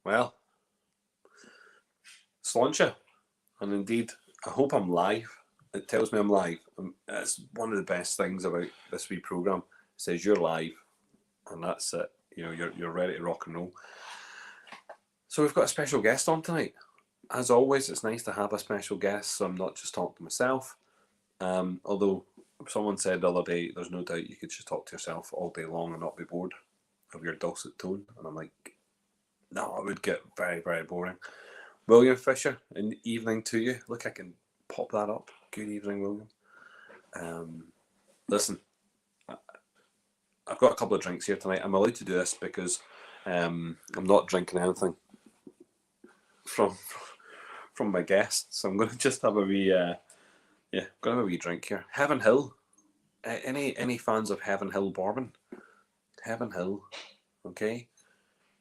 Well, Sláinte, and indeed, I hope I'm live. It tells me I'm live. It's one of the best things about this wee programme. It says you're live, and that's it. You're ready to rock and roll. So we've got a special guest on tonight. As always, it's nice to have a special guest, so I'm not just talking to myself. Although someone said the other day, there's no doubt you could just talk to yourself all day long and not be bored of your dulcet tone. And I'm like, no, it would get very, very boring. William Fisher, an evening to you. Look, I can pop that up. Good evening, William. Listen, I've got a couple of drinks here tonight. I'm allowed to do this because I'm not drinking anything from my guests. So I'm going to just have a wee, going to have a wee drink here. Heaven Hill. Any fans of Heaven Hill bourbon? Heaven Hill. Okay.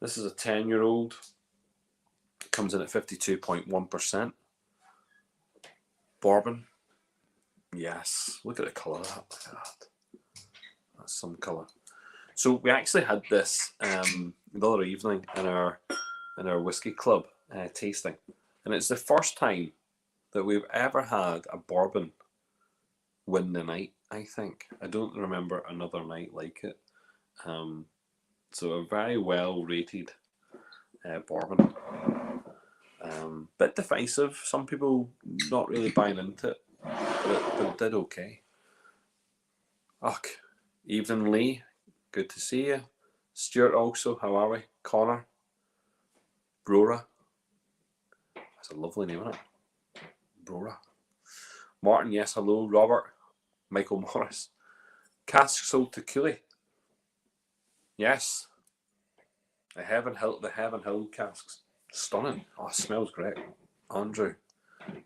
This is a 10-year-old. Comes in at 52.1%. Bourbon. Yes. Look at the colour of that. Look at that. That's some colour. So we actually had this the other evening in our whiskey club tasting. And it's the first time that we've ever had a bourbon win the night, I think. I don't remember another night like it. So a very well rated bourbon. Bit divisive. Some people not really buying into it, but it did okay. Ugh. Evening Lee, good to see you. Stuart also, how are we? Connor. Brora. That's a lovely name, isn't it? Brora. Martin, yes, hello. Robert. Michael Morris. Cask sold to Cooley. Yes. The Heaven Hill casks. Stunning. Oh, it smells great. Andrew.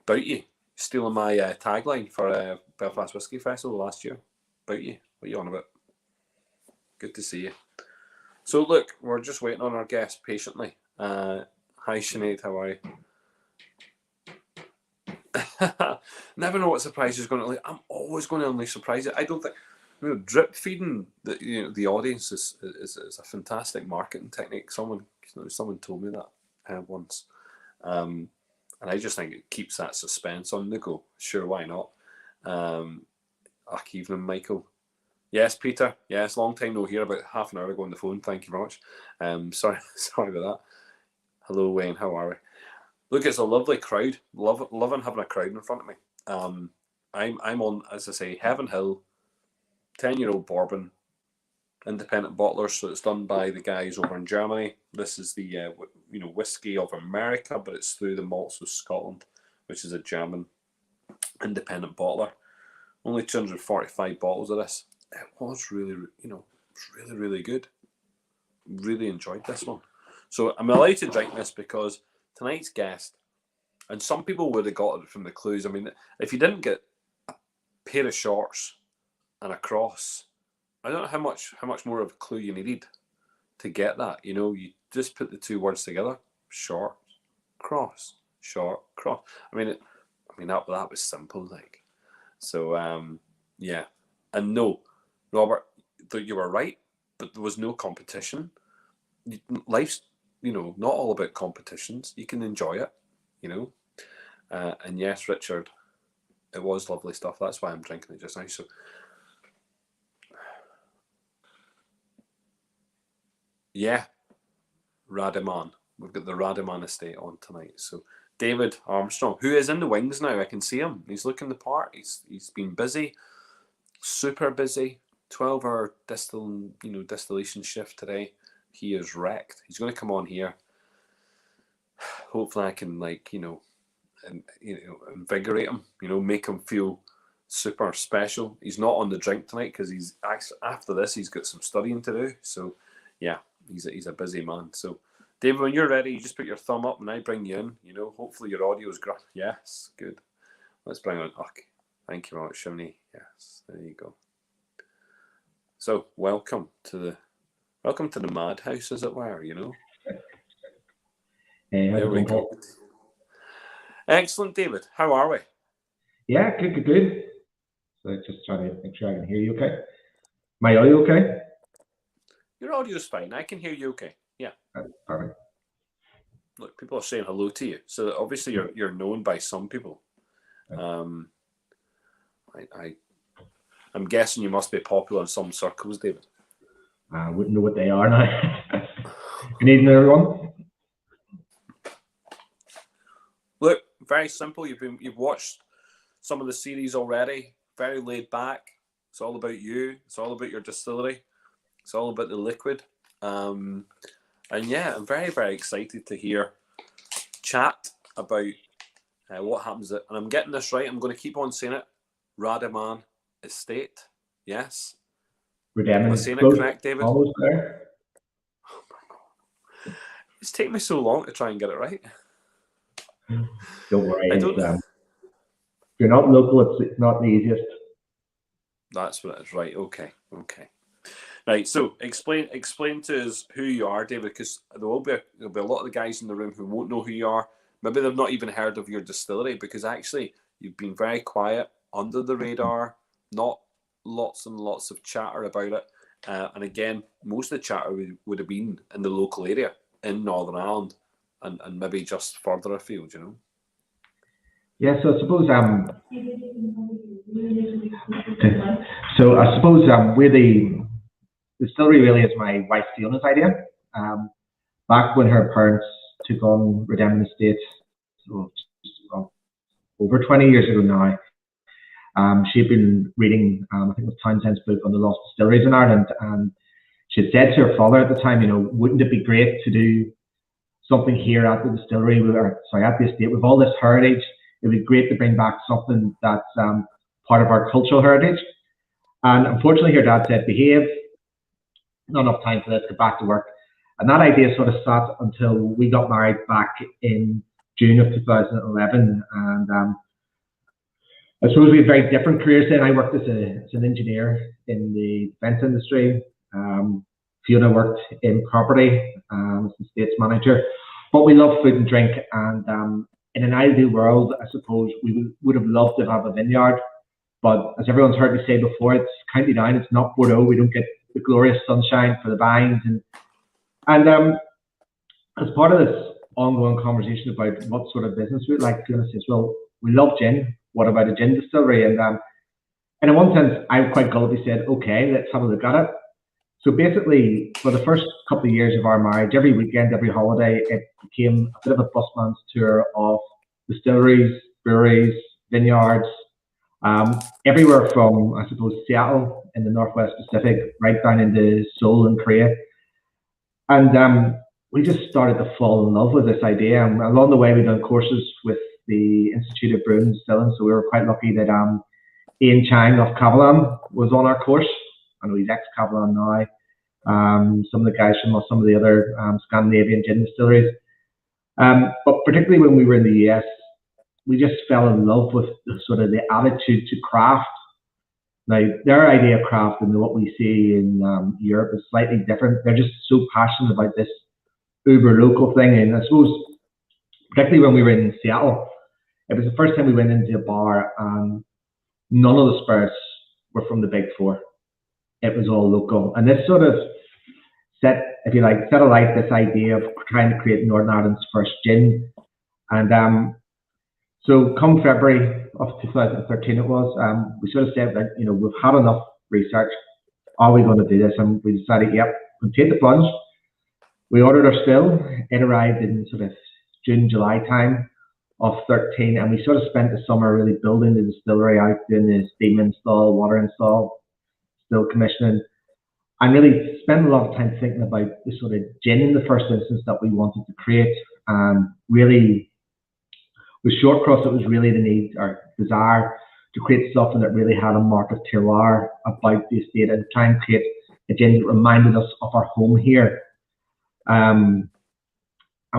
About you. Stealing my tagline for Belfast Whiskey Festival last year. About you. What are you on about? Good to see you. So look, we're just waiting on our guest patiently. Hi Sinead, how are you? Never know what surprise is going to. I'm always going to unleash surprises. I don't think drip feeding the audience is a fantastic marketing technique. Someone told me that once, and I just think it keeps that suspense on the go. Sure, why not? Evening, Michael. Yes, Peter. Yes, long time no hear. About half an hour ago on the phone. Thank you very much. Sorry about that. Hello, Wayne. How are we? Look, it's a lovely crowd. Loving having a crowd in front of me. I'm on, as I say, Heaven Hill, 10-year-old bourbon, independent bottlers. So it's done by the guys over in Germany. This is the whiskey of America, but it's through the malts of Scotland, which is a German independent bottler. Only 245 bottles of this. It was really, really good. Really enjoyed this one. So I'm allowed to drink this because tonight's guest, and some people would have got it from the clues. I mean, if you didn't get a pair of shorts and a cross, I don't know how much more of a clue you needed to get that. You just put the two words together: short, cross, short, cross. I mean that was simple, like. So yeah, and no, Robert, you were right, but there was no competition. Life's not all about competitions. You can enjoy it, and yes, Richard, it was lovely stuff. That's why I'm drinking it just now. So yeah, Rademon. We've got the Rademon estate on tonight. So David Armstrong, who is in the wings now, I can see him. He's looking the part. He's been busy, super busy. 12-hour distillation shift today. He is wrecked. He's going to come on here. Hopefully, I can invigorate him. Make him feel super special. He's not on the drink tonight because he's after this. He's got some studying to do. So yeah, he's a busy man. So David, when you're ready, you just put your thumb up and I bring you in. Hopefully your audio is great. Yes, good. Let's bring on. Okay. Thank you very much, Shimney. Yes, there you go. So welcome to the madhouse, as it were. Hey, there we go. Excellent, David. How are we? Yeah, good. So just trying to make sure I can hear you okay. My audio okay? Your audio is fine. I can hear you okay. Yeah. Perfect. look, people are saying hello to you, so obviously you're known by some people. I'm guessing you must be popular in some circles, David. I wouldn't know what they are now. Good evening, everyone. Look, very simple. You've watched some of the series already. Very laid back. It's all about you. It's all about your distillery. It's all about the liquid. And yeah, I'm very, very excited to hear chat about what happens. And I'm getting this right. I'm going to keep on saying it. Rademon Estate. Yes. Rademon. Am I saying it correct, David? Almost there. Oh my God. It's taken me so long to try and get it right. Don't worry. If you're not local, it's not the easiest. That's what it is, right? Okay. Right. So explain to us who you are, David, because there'll be a lot of the guys in the room who won't know who you are. Maybe they've not even heard of your distillery, because actually you've been very quiet, under the radar, not lots and lots of chatter about it. And again, most of the chatter would have been in the local area in Northern Ireland, and maybe just further afield, you know. Yeah, so I suppose we're the distillery really is my wife Fiona's idea. Back when her parents took on Rademon Estate, so over 20 years ago now, she'd been reading, I think it was Townsend's book on the lost distilleries in Ireland, and she had said to her father at the time, you know, wouldn't it be great to do something here at the distillery, at the estate, with all this heritage? It'd be great to bring back something that's part of our cultural heritage. And unfortunately, her dad said, behave, not enough time for this, get back to work. And that idea sort of sat until we got married back in June of 2011. And I suppose we had very different careers then. I worked as an engineer in the defence industry. Fiona worked in property as the estates manager. But we love food and drink, and in an ideal world, I suppose we would have loved to have a vineyard. But as everyone's heard me say before, it's County Down, it's not Bordeaux. We don't get the glorious sunshine for the vines. And as part of this ongoing conversation about what sort of business we'd like, Fiona says, well, we love gin. What about a gin distillery? And in one sense, I quite gullibly said, okay, let's have a look at it. So basically, for the first couple of years of our marriage, every weekend, every holiday, it became a bit of a busman's tour of distilleries, breweries, vineyards, everywhere from, I suppose, Seattle in the Northwest Pacific, right down into Seoul and Korea. And we just started to fall in love with this idea. And along the way, we've done courses with the Institute of Brewing and Distilling. So we were quite lucky that Ian Chang of Kavalan was on our course. I know he's ex-Kavalan now. Some of the guys from some of the other Scandinavian gin distilleries. But particularly when we were in the US, we just fell in love with sort of the attitude to craft. Now, their idea of craft and what we see in Europe is slightly different. They're just so passionate about this uber local thing. And I suppose, particularly when we were in Seattle, it was the first time we went into a bar and none of the spirits were from the big four. It was all local. And this sort of set alight this idea of trying to create Northern Ireland's first gin. And so come February of 2013 it was, we sort of said that, you know, we've had enough research. Are we going to do this? And we decided, yep, we'll take the plunge. We ordered our still. It arrived in sort of June, July time of 13. And we sort of spent the summer really building the distillery out, doing the steam install, water install, still commissioning, and really spent a lot of time thinking about the sort of gin in the first instance that we wanted to create. Really, with Shortcross, it was really the need or desire to create something that really had a mark of terroir about the estate and try and create a gin that reminded us of our home here. And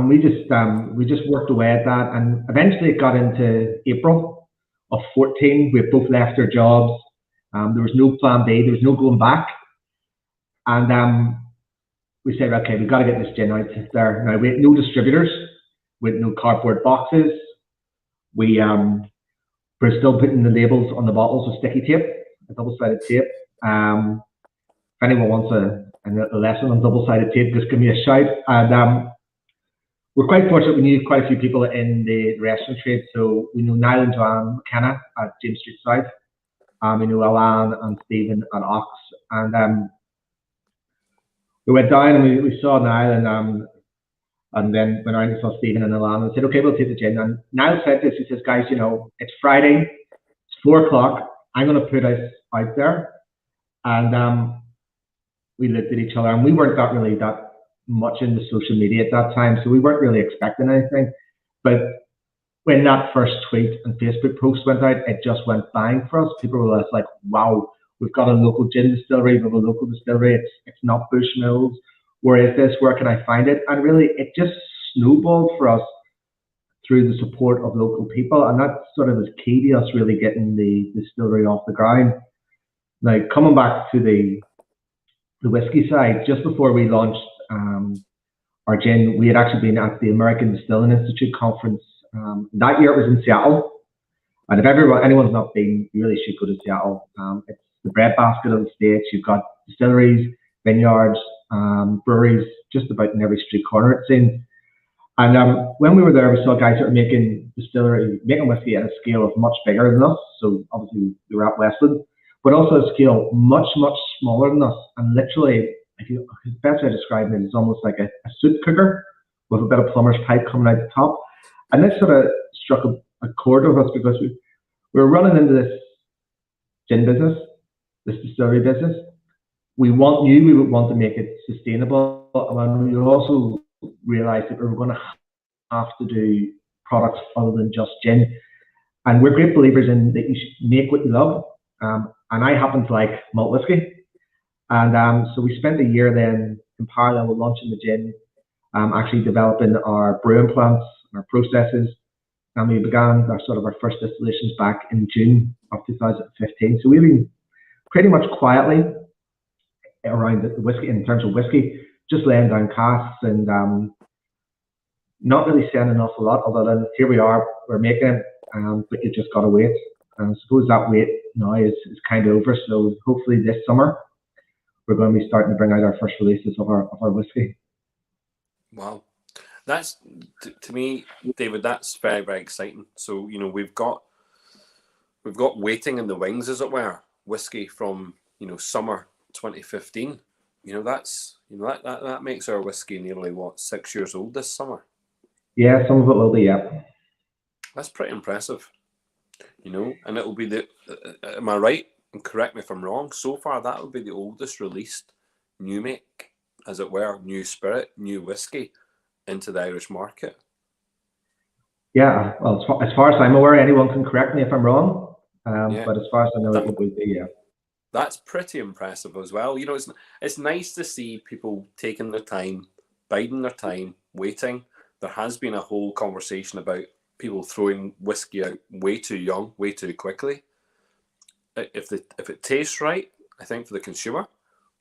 we just worked away at that, and eventually it got into April of 14. We both left our jobs. There was no plan B. There was no going back. And we said, okay, we've got to get this gin out there. Now, we had no distributors. We had no cardboard boxes. We're still putting the labels on the bottles with sticky tape, a double-sided tape. If anyone wants a lesson on double-sided tape, just give me a shout. And we're quite fortunate. We knew quite a few people in the restaurant trade. So we know Niall and Joanne McKenna at James Street South. We know Alan and Stephen at Ox. And we went down and we saw Niall and then went around and saw Stephen and Alan and said, okay, we'll take the gin. And Niall said this, he says, guys, you know, it's Friday, it's 4 o'clock. I'm going to put us out there. And we looked at each other and we weren't that much into social media at that time. So we weren't really expecting anything. But when that first tweet and Facebook post went out, it just went bang for us. People were just like, wow, we've got a local gin distillery, we have a local distillery, it's not Bushmills. Where is this? Where can I find it? And really, it just snowballed for us through the support of local people. And that sort of was key to us really getting the distillery off the ground. Now, coming back to the whiskey side, just before we launched our gin, we had actually been at the American Distilling Institute conference. That year it was in Seattle. And if anyone's not been, you really should go to Seattle. It's the breadbasket of the States. You've got distilleries, vineyards, breweries, just about in every street corner it's in. And when we were there, we saw guys that were making whiskey at a scale of much bigger than us. So obviously we were at Westland, but also a scale much, much smaller than us. And literally, the best way to describe it is almost like a soup cooker with a bit of plumber's pipe coming out the top. And this sort of struck a chord with us because we were running into this gin business, this distillery business. We would want to make it sustainable, and we also realized that we were going to have to do products other than just gin. And we're great believers in that you should make what you love. And I happen to like malt whiskey. And so we spent a year then in parallel with launching the gin, actually developing our brewing plants, our processes. And we began our first distillations back in June of 2015. So we've been pretty much quietly around the whiskey, in terms of whiskey, just laying down casks and not really saying an awful lot, other than here we are, we're making it, but you just got to wait. And I suppose that wait now is kind of over. So hopefully this summer, we're going to be starting to bring out our first releases of our whiskey. Wow. That's, to me, David, that's very, very exciting. So, you know, we've got waiting in the wings, as it were, whiskey from, you know, summer 2015. You know, that makes our whiskey nearly 6 years old this summer. Yeah, some of it will be, yeah. That's pretty impressive. You know, and it'll be am I right? And correct me if I'm wrong. So far, that will be the oldest released new make, as it were, new spirit, new whiskey into the Irish market. Yeah, well, as far as I'm aware, anyone can correct me if I'm wrong. Yeah. But as far as I know, it would be, yeah. That's pretty impressive as well. You know, it's nice to see people taking their time, biding their time, waiting. There has been a whole conversation about people throwing whiskey out way too young, way too quickly. If it tastes right, I think for the consumer,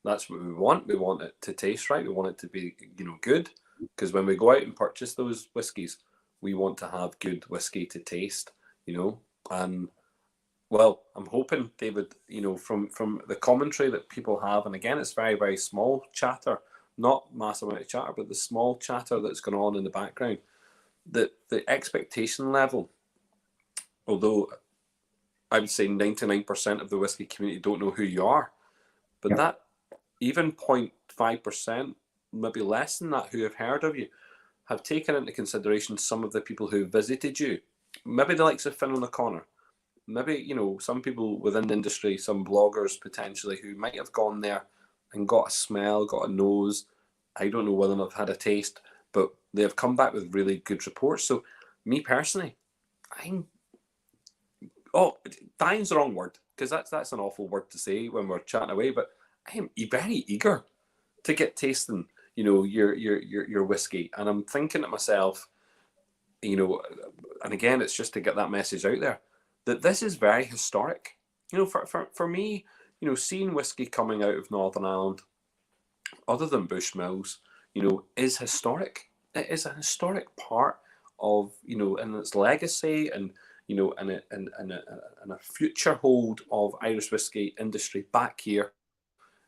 that's what we want. We want it to taste right. We want it to be, you know, good. Because when we go out and purchase those whiskies, we want to have good whiskey to taste, you know. And well, I'm hoping, David, you know, from the commentary that people have, and again, it's very, very small chatter, not massive amount of chatter, but the small chatter that's going on in the background, that the expectation level, although I would say 99% of the whiskey community don't know who you are, but that even 0.5%, maybe less than that, who have heard of you, have taken into consideration some of the people who visited you, maybe the likes of Finn O'Connor, maybe, you know, some people within the industry, some bloggers potentially, who might have gone there and got a smell, got a nose. I don't know whether or not they've had a taste, but they have come back with really good reports. So me personally, dying's the wrong word, because that's an awful word to say when we're chatting away, but I am very eager to get tasting, you know, your whiskey. And I'm thinking to myself, you know, and again, it's just to get that message out there, that this is very historic. You know, for me, you know, seeing whiskey coming out of Northern Ireland, other than Bushmills, you know, is historic. It is a historic part of, you know, and its legacy, and, you know, and a future hold of Irish whiskey industry back here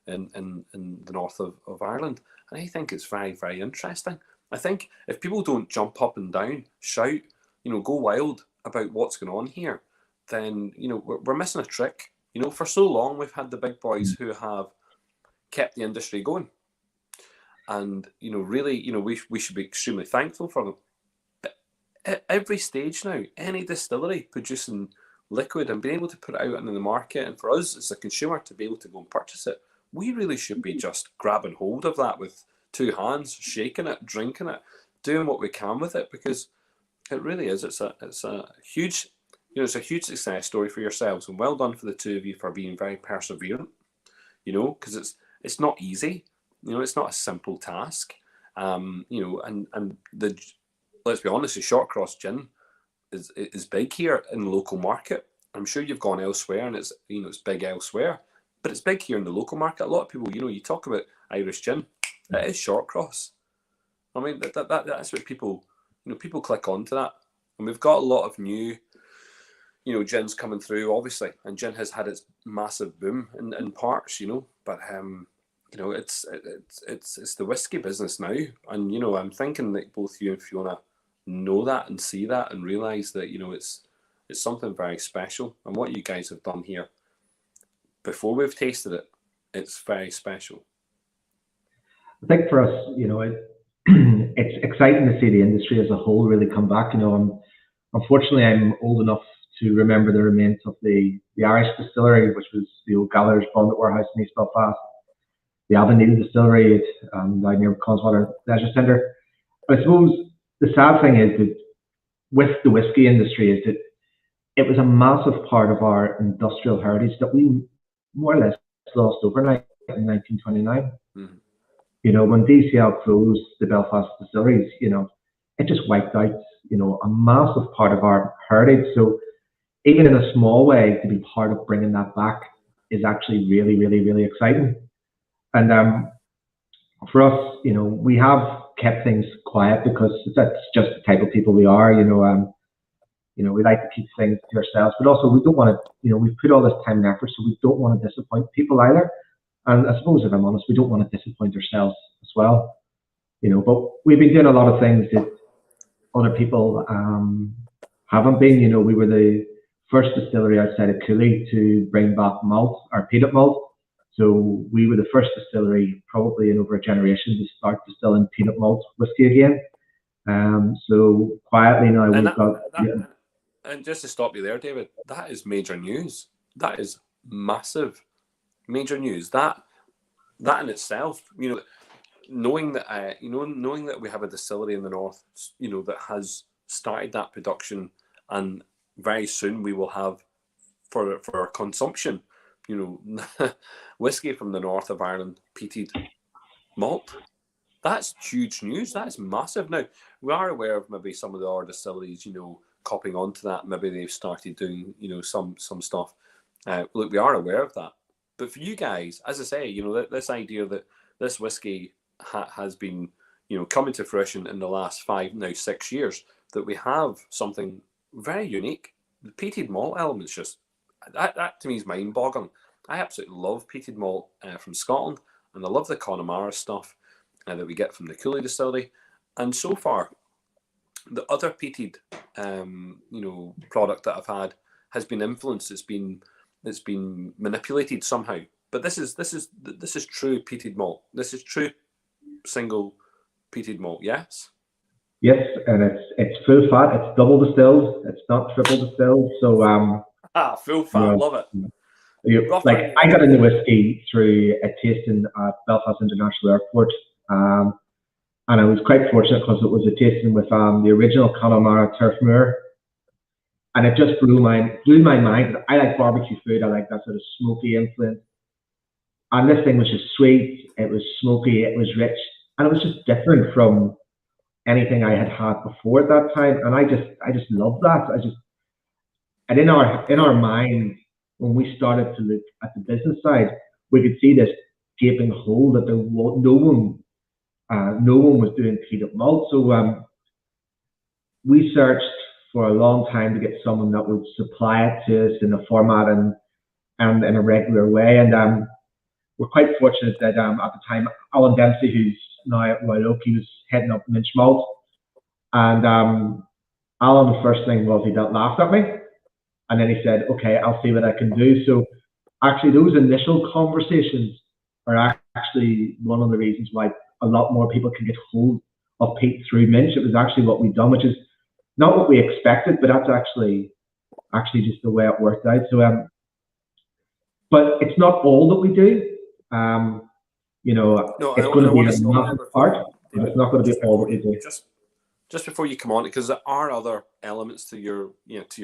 in the north of Ireland. And I think it's very, very interesting. I think if people don't jump up and down, shout, go wild about what's going on here, then, we're missing a trick. For so long, we've had the big boys who have kept the industry going. And, really, we should be extremely thankful for them. But at every stage now, any distillery producing liquid and being able to put it out into the market, and for us as a consumer to be able to go and purchase it, we really should be just grabbing hold of that with two hands, shaking it, drinking it, doing what we can with it, because it really is. It's a huge, it's a huge success story for yourselves, and well done for the two of you for being very perseverant. Because it's not easy. It's not a simple task. And let's be honest, the short cross gin is big here in the local market. I'm sure you've gone elsewhere, and it's big elsewhere, but it's big here in the local market. A lot of people, you talk about Irish gin, it is short cross. I mean, that's what people, people click onto that, and we've got a lot of new, gins coming through, obviously, and gin has had its massive boom in parts, but it's the whiskey business now, and I'm thinking that both you and Fiona know that and see that and realise that it's something very special, and what you guys have done here before we've tasted it, it's very special. I think for us, it's exciting to see the industry as a whole really come back. Unfortunately, I'm old enough to remember the remains of the Irish Distillery, which was the old Gallagher's Bonnet Warehouse in East Belfast, the Avondale Distillery down near Coswater Leisure Centre. But I suppose the sad thing is that with the whiskey industry is that it was a massive part of our industrial heritage that we more or less lost overnight in 1929. Mm-hmm. When DCL closed the Belfast distilleries, it just wiped out, a massive part of our heritage. So even in a small way, to be part of bringing that back is actually really, really, really exciting. And for us, we have kept things quiet because that's just the type of people we are. We like to keep things to ourselves, but also we don't want to, we've put all this time and effort, so we don't want to disappoint people either. And I suppose, if I'm honest, we don't want to disappoint ourselves as well. But we've been doing a lot of things that other people haven't been. We were the first distillery outside of Cooley to bring back malt, or peanut malt. So we were the first distillery, probably in over a generation, to start distilling peanut malt whiskey again. So quietly now we've got. And just to stop you there, David, that is major news. That is massive, major news. That in itself, knowing that knowing that we have a distillery in the north, that has started that production, and very soon we will have for our consumption, whiskey from the north of Ireland, peated malt. That's huge news. That is massive. Now, we are aware of maybe some of the other distilleries, copying onto that. Maybe they've started doing, some stuff. Look, we are aware of that. But for you guys, as I say, this idea that this whiskey has been, coming to fruition in the last 6 years, that we have something very unique. The peated malt element's just, that to me is mind-boggling. I absolutely love peated malt from Scotland, and I love the Connemara stuff that we get from the Cooley distillery. And so far, the other peated, product that I've had has been influenced. It's been manipulated somehow. But this is true peated malt. This is true single peated malt. Yes. Yes, and it's full fat. It's double distilled. It's not triple distilled. So full fat. Love it. I got into whiskey through a tasting at Belfast International Airport, and I was quite fortunate because it was a tasting with the original Connemara Turfmoor, and it just blew my mind. I like barbecue food. I like that sort of smoky influence, and this thing was just sweet. It was smoky. It was rich, and it was just different from anything I had before at that time. And I just love that. And in our mind, when we started to look at the business side, we could see this gaping hole that no one was doing peanut malt. So we searched for a long time to get someone that would supply it to us in a format and in a regular way. And we're quite fortunate that at the time, Alan Dempsey, who's now at Royal Oak, he was heading up Minch Malt. And Alan, the first thing was he laughed at me. And then he said, okay, I'll see what I can do. So actually those initial conversations are actually one of the reasons why a lot more people can get hold of peat through Minch. It was actually what we've done, which is not what we expected, but that's actually just the way it worked out. So, but it's not all that we do. You know, No, it's going to be a stop massive there part, but David, it's not going to be all that we do. Just before you come on, because there are other elements to your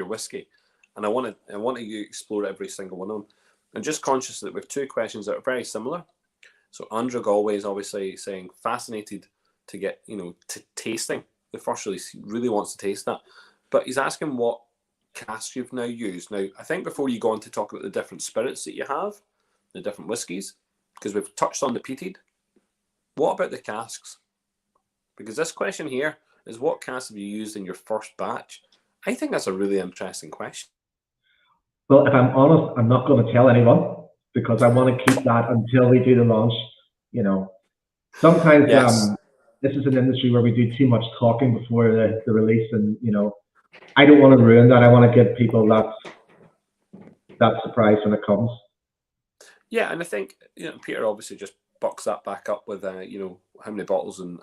whiskey, and I want to explore every single one of them. I'm just conscious that we have two questions that are very similar. So Andrew Galway is obviously saying fascinated to get to tasting. The first release, he really wants to taste that, but he's asking what casks you've now used. Now, I think before you go on to talk about the different spirits that you have, the different whiskies, because we've touched on the peated. What about the casks? Because this question here is, what casks have you used in your first batch? I think that's a really interesting question. Well, if I'm honest, I'm not going to tell anyone because I want to keep that until we do the launch. You know, sometimes Yes. this is an industry where we do too much talking before the release, and I don't want to ruin that. I want to give people that surprise when it comes. Yeah, and I think Peter obviously just bucks that back up with how many bottles and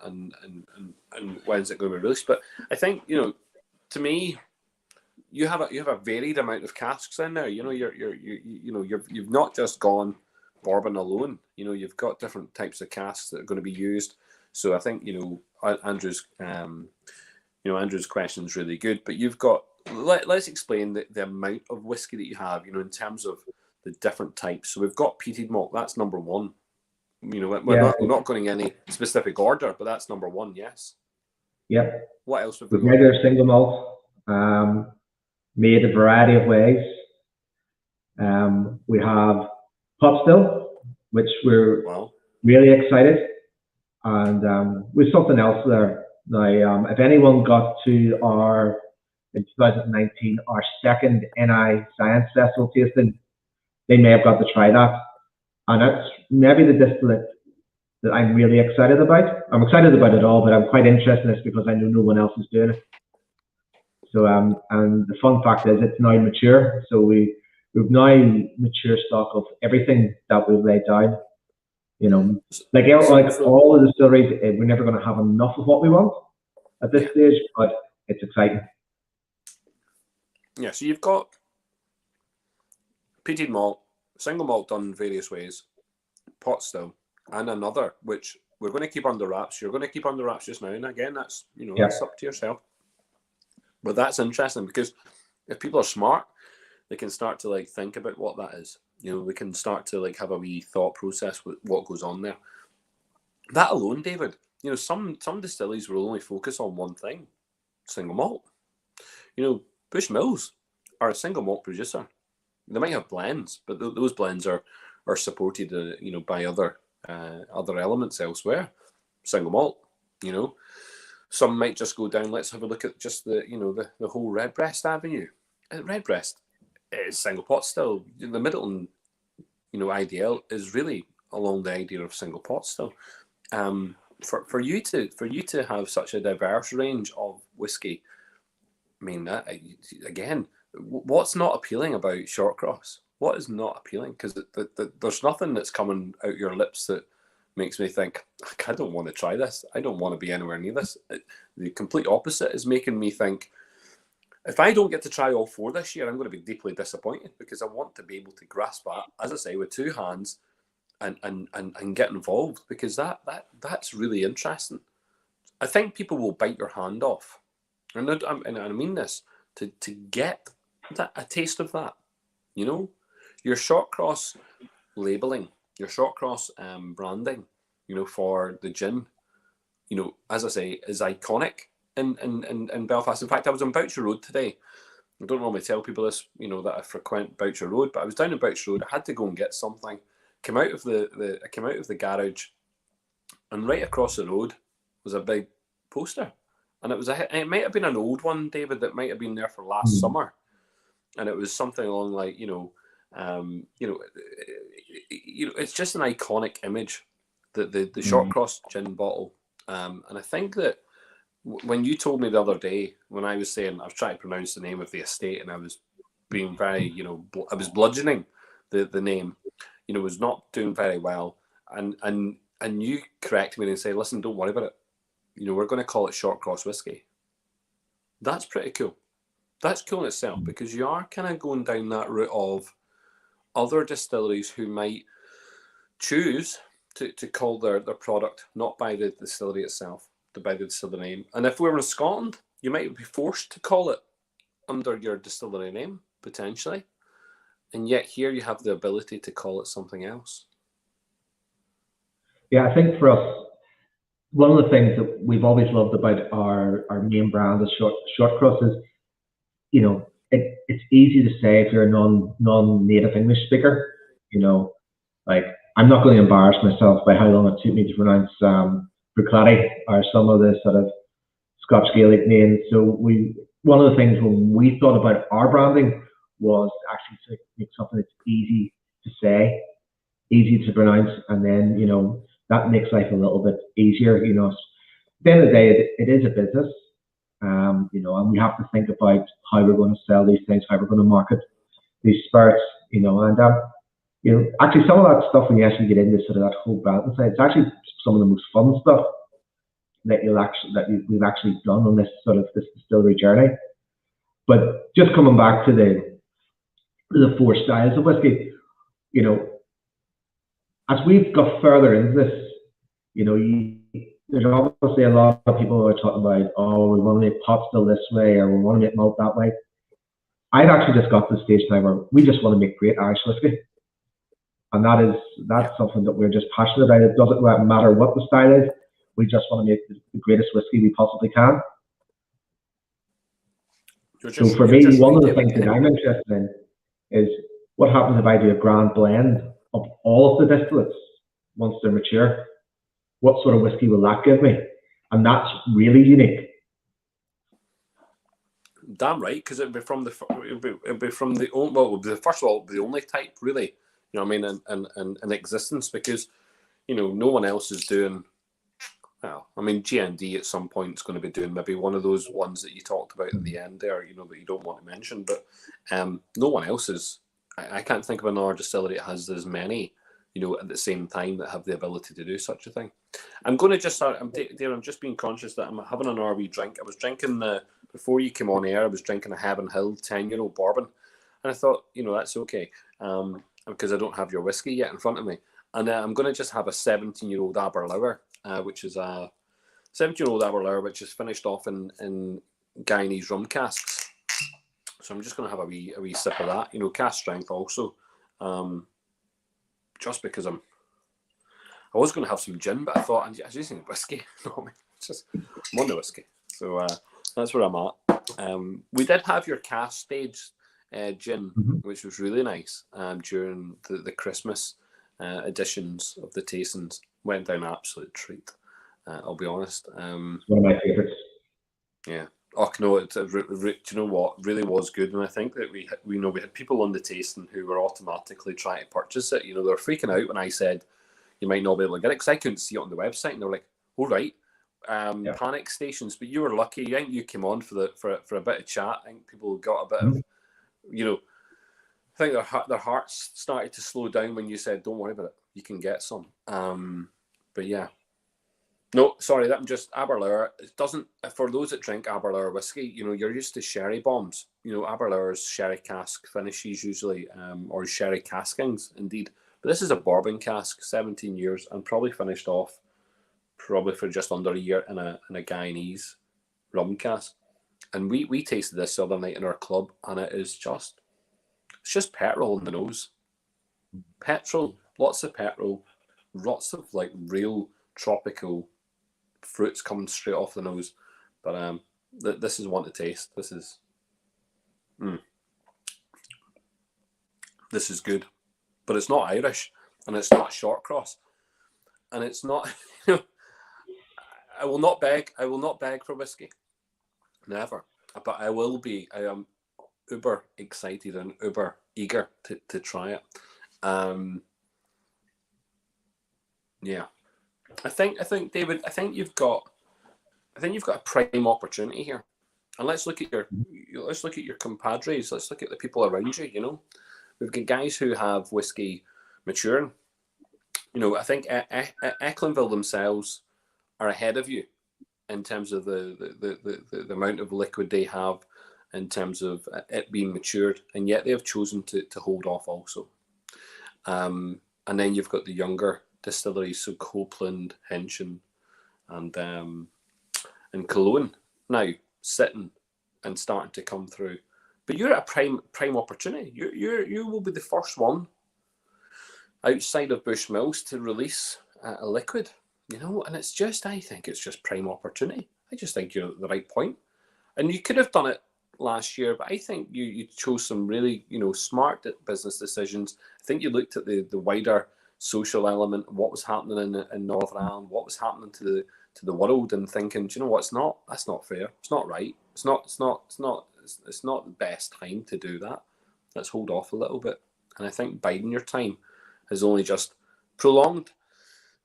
when's it going to be released. But I think to me, you have a varied amount of casks in there. You've not just gone bourbon alone. You've got different types of casks that are going to be used. So I think Andrew's Andrew's question is really good. But you've got let's explain the amount of whiskey that you have. In terms of the different types. So we've got peated malt. That's number one. We're not going in any specific order, but that's number one. Yes. Yep. What else have we got? Regular single malt, made a variety of ways. We have pot still, which we're really excited, and with something else there. Now, if anyone got to in 2019 our second NI Science Festival tasting, they may have got to try that. And that's maybe the distillate that I'm really excited about. I'm excited about it all, but I'm quite interested in this because I know no one else is doing it. So, and the fun fact is it's now mature. So we've now mature stock of everything that we've laid down. Like all the distilleries, we're never going to have enough of what we want at this stage, but it's exciting. Yeah, so you've got peated malt, single malt done various ways, pot still, and another which we're going to keep under wraps. You're going to keep under wraps just now, and again, that's that's up to yourself. But that's interesting because if people are smart, they can start to think about what that is. We can start to have a wee thought process with what goes on there. That alone, David. Some distilleries will only focus on one thing, single malt. Bushmills are a single malt producer. They might have blends, but those blends are supported, by other elements elsewhere. Single malt, Some might just go down. Let's have a look at just the whole Redbreast Avenue. Redbreast is single pot still. The Middleton, IDL is really along the idea of single pot still. For you to have such a diverse range of whiskey, I mean, that again, what's not appealing about Shortcross? What is not appealing? Because there's nothing that's coming out your lips that makes me think, I don't want to try this. I don't want to be anywhere near this. The complete opposite is making me think, if I don't get to try all four this year, I'm going to be deeply disappointed because I want to be able to grasp that, as I say, with two hands and get involved because that's really interesting. I think people will bite your hand off. And I mean this, to get a taste of that. Your Shortcross labelling, your Shortcross branding, for the gin, as I say, is iconic in Belfast. In fact, I was on Boucher Road today. I don't normally tell people this, that I frequent Boucher Road, but I was down in Boucher Road. I had to go and get something. I came out of the garage, and right across the road was a big poster, and it might have been an old one, David, that might have been there for last summer, and it was something along like it's just an iconic image. The Shortcross gin bottle And I think that when you told me the other day, when I was saying, I was trying to pronounce the name of the estate, and I was being very, I was bludgeoning the name, was not doing very well. And you corrected me and say, listen, don't worry about it. We're going to call it Short Cross Whiskey. That's pretty cool. That's cool in itself, because you are kind of going down that route of other distilleries who might choose to call their product not by the distillery itself, by the distillery name. And if we were in Scotland, you might be forced to call it under your distillery name, potentially. And yet here you have the ability to call it something else. Yeah, I think for us, one of the things that we've always loved about our main brand is Short Cross is, it's easy to say if you're a non-native English speaker, like, I'm not going to embarrass myself by how long it took me to pronounce Bruichladdich or some of the sort of Scotch Gaelic names. So one of the things when we thought about our branding was actually to make something that's easy to say, easy to pronounce, and then, that makes life a little bit easier. At the end of the day, it is a business, and we have to think about how we're going to sell these things, how we're going to market these spirits, actually some of that stuff, when you actually get into sort of that whole branding side, it's actually some of the most fun stuff that we've actually done on this distillery journey. But just coming back to the 4 styles of whiskey, as we've got further into this, there's obviously a lot of people who are talking about, oh, we want to make pot still this way, or we want to make malt that way. I've actually just got to the stage now where we just want to make great Irish whiskey. And that's something that we're just passionate about. It doesn't matter what the style is. We just want to make the greatest whiskey we possibly can. So for me, one of the things that I'm interested in is what happens if I do a grand blend of all of the distillates once they're mature. What sort of whiskey will that give me? And that's really unique. Damn right, because it'd be from the first of all, the only type, really. In existence, because no one else is doing. Well, G&D at some point is going to be doing maybe one of those ones that you talked about at the end there, that you don't want to mention, but no one else is. I can't think of another distillery that has as many, at the same time, that have the ability to do such a thing. I'm going to just start. I'm just being conscious that I'm having an RV drink. I was drinking before you came on air. I was drinking a Heaven Hill 10-year-old bourbon, and I thought, that's okay. Because I don't have your whiskey yet in front of me. And I'm going to just have a 17-year-old Aberlour, which is a 17-year-old Aberlour, which is finished off in Guyanese rum casks. So I'm just going to have a wee sip of that, cask strength also. Just because I was going to have some gin, but I thought, I just need whiskey. I'm on the whiskey. So that's where I'm at. We did have your cask stage gin, which was really nice during the Christmas editions of the tastings. Went down an absolute treat, I'll be honest. One of my favourites. Yeah. Oh no! Do you know what? Really was good, and I think that we had people on the tasting who were automatically trying to purchase it. They were freaking out when I said you might not be able to get it, because I couldn't see it on the website, and they were like, "All right, panic stations." But you were lucky. I think you came on for a bit of chat. I think people got a bit of, I think their hearts started to slow down when you said, "Don't worry about it. You can get some." But yeah. No, sorry, that I'm just Aberlour. It doesn't, for those that drink Aberlour whiskey, you're used to sherry bombs. Aberlour's sherry cask finishes usually, or sherry caskings indeed. But this is a bourbon cask, 17 years, and probably finished off probably for just under a year in a Guyanese rum cask. And we tasted this the other night in our club, and it's just petrol in the nose. Petrol, lots of petrol, lots of like real tropical fruits coming straight off the nose. But this is one to taste. This is good, but it's not Irish, and it's not Short Cross, and it's not. I will not beg for whiskey, never. But I am uber excited and uber eager to try it. Yeah. I think David, I think you've got a prime opportunity here. And let's look at your compadres. Let's look at the people around you. You know, we've got guys who have whiskey maturing. You know, I think Ecklinville themselves are ahead of you in terms of the amount of liquid they have, in terms of it being matured, and yet they have chosen to hold off also. And then you've got the younger distilleries, so Copeland, Henchen, and Cologne now sitting and starting to come through. But you're at a prime opportunity. You will be the first one outside of Bushmills to release a liquid, you know, and it's just, I think it's just prime opportunity. I just think you're at the right point. And you could have done it last year, but I think you chose some really, you know, smart business decisions. I think you looked at the wider social element, what was happening in Northern Ireland, what was happening to the world, and thinking, do you know what, that's not fair. It's not right. It's not the best time to do that. Let's hold off a little bit. And I think biding your time has only just prolonged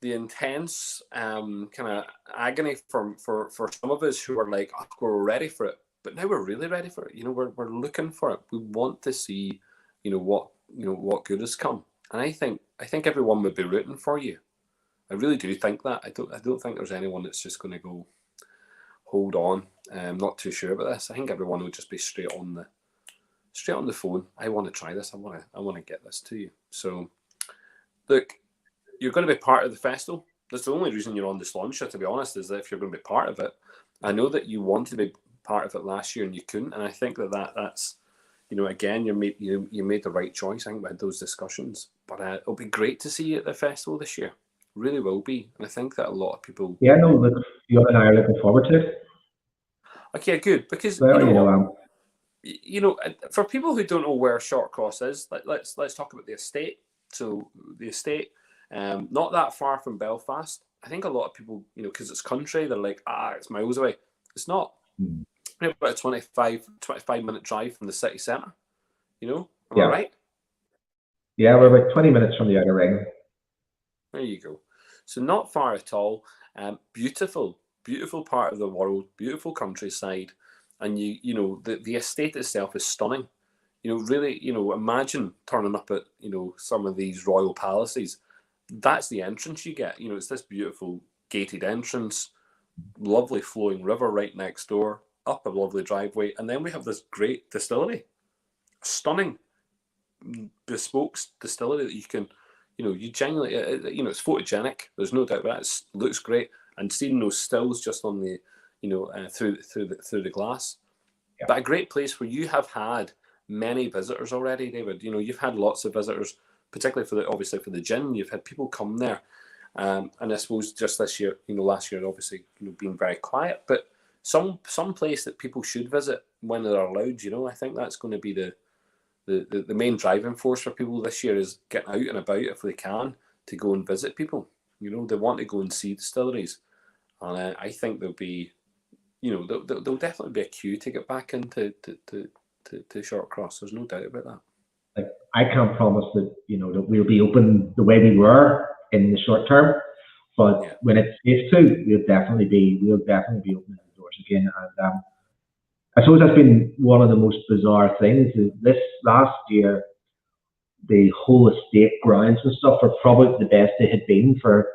the intense kind of agony for some of us who are like, oh, we're ready for it. But now we're really ready for it. You know, we're looking for it. We want to see, what good has come. And I think everyone would be rooting for you. I really do think that. I don't think there's anyone that's just going to go, hold on. I'm not too sure about this. I think everyone would just be straight on the phone. I want to try this. I want to get this to you. So, look, you're going to be part of the festival. That's the only reason you're on the Sláinte, to be honest, is that if you're going to be part of it. I know that you wanted to be part of it last year and you couldn't, and I think that's, you know, again, you made the right choice. I think we had those discussions, but it'll be great to see you at the festival this year. Really will be, and I think that a lot of people. Yeah, no, look, you and I are looking forward to it. Okay, good, because well, for people who don't know where Shortcross is, let's talk about the estate. So the estate, not that far from Belfast. I think a lot of people, you know, because it's country, they're like, it's miles away. It's not. About a 25-minute drive from the city centre. You know, am I right? Yeah, we're about 20 minutes from the outer ring. There you go. So not far at all. Beautiful part of the world, beautiful countryside, and the estate itself is stunning. You know, really, you know, imagine turning up at, you know, some of these royal palaces. That's the entrance you get. You know, it's this beautiful gated entrance, lovely flowing river right next door, up a lovely driveway, and then we have this great distillery, stunning bespoke distillery that you can, you know, you genuinely, you know, it's photogenic. There's no doubt about it. It looks great, and seeing those stills just on the, you know, through the glass. Yeah. But a great place where you have had many visitors already, David. You know, you've had lots of visitors, particularly obviously for the gin. You've had people come there, and I suppose just this year, you know, last year obviously, you know, being very quiet, but some place that people should visit when they're allowed. You know, I think that's going to be the main driving force for people this year, is getting out and about if they can, to go and visit people. You know, they want to go and see distilleries, and I think there'll be, you know, there'll definitely be a queue to get back into to Shortcross. There's no doubt about that. Like, I can't promise that, you know, that we'll be open the way we were in the short term, but when it's safe to, we'll definitely be opening the doors again. And I suppose that's been one of the most bizarre things. Is this last year, the whole estate grounds and stuff were probably the best they had been for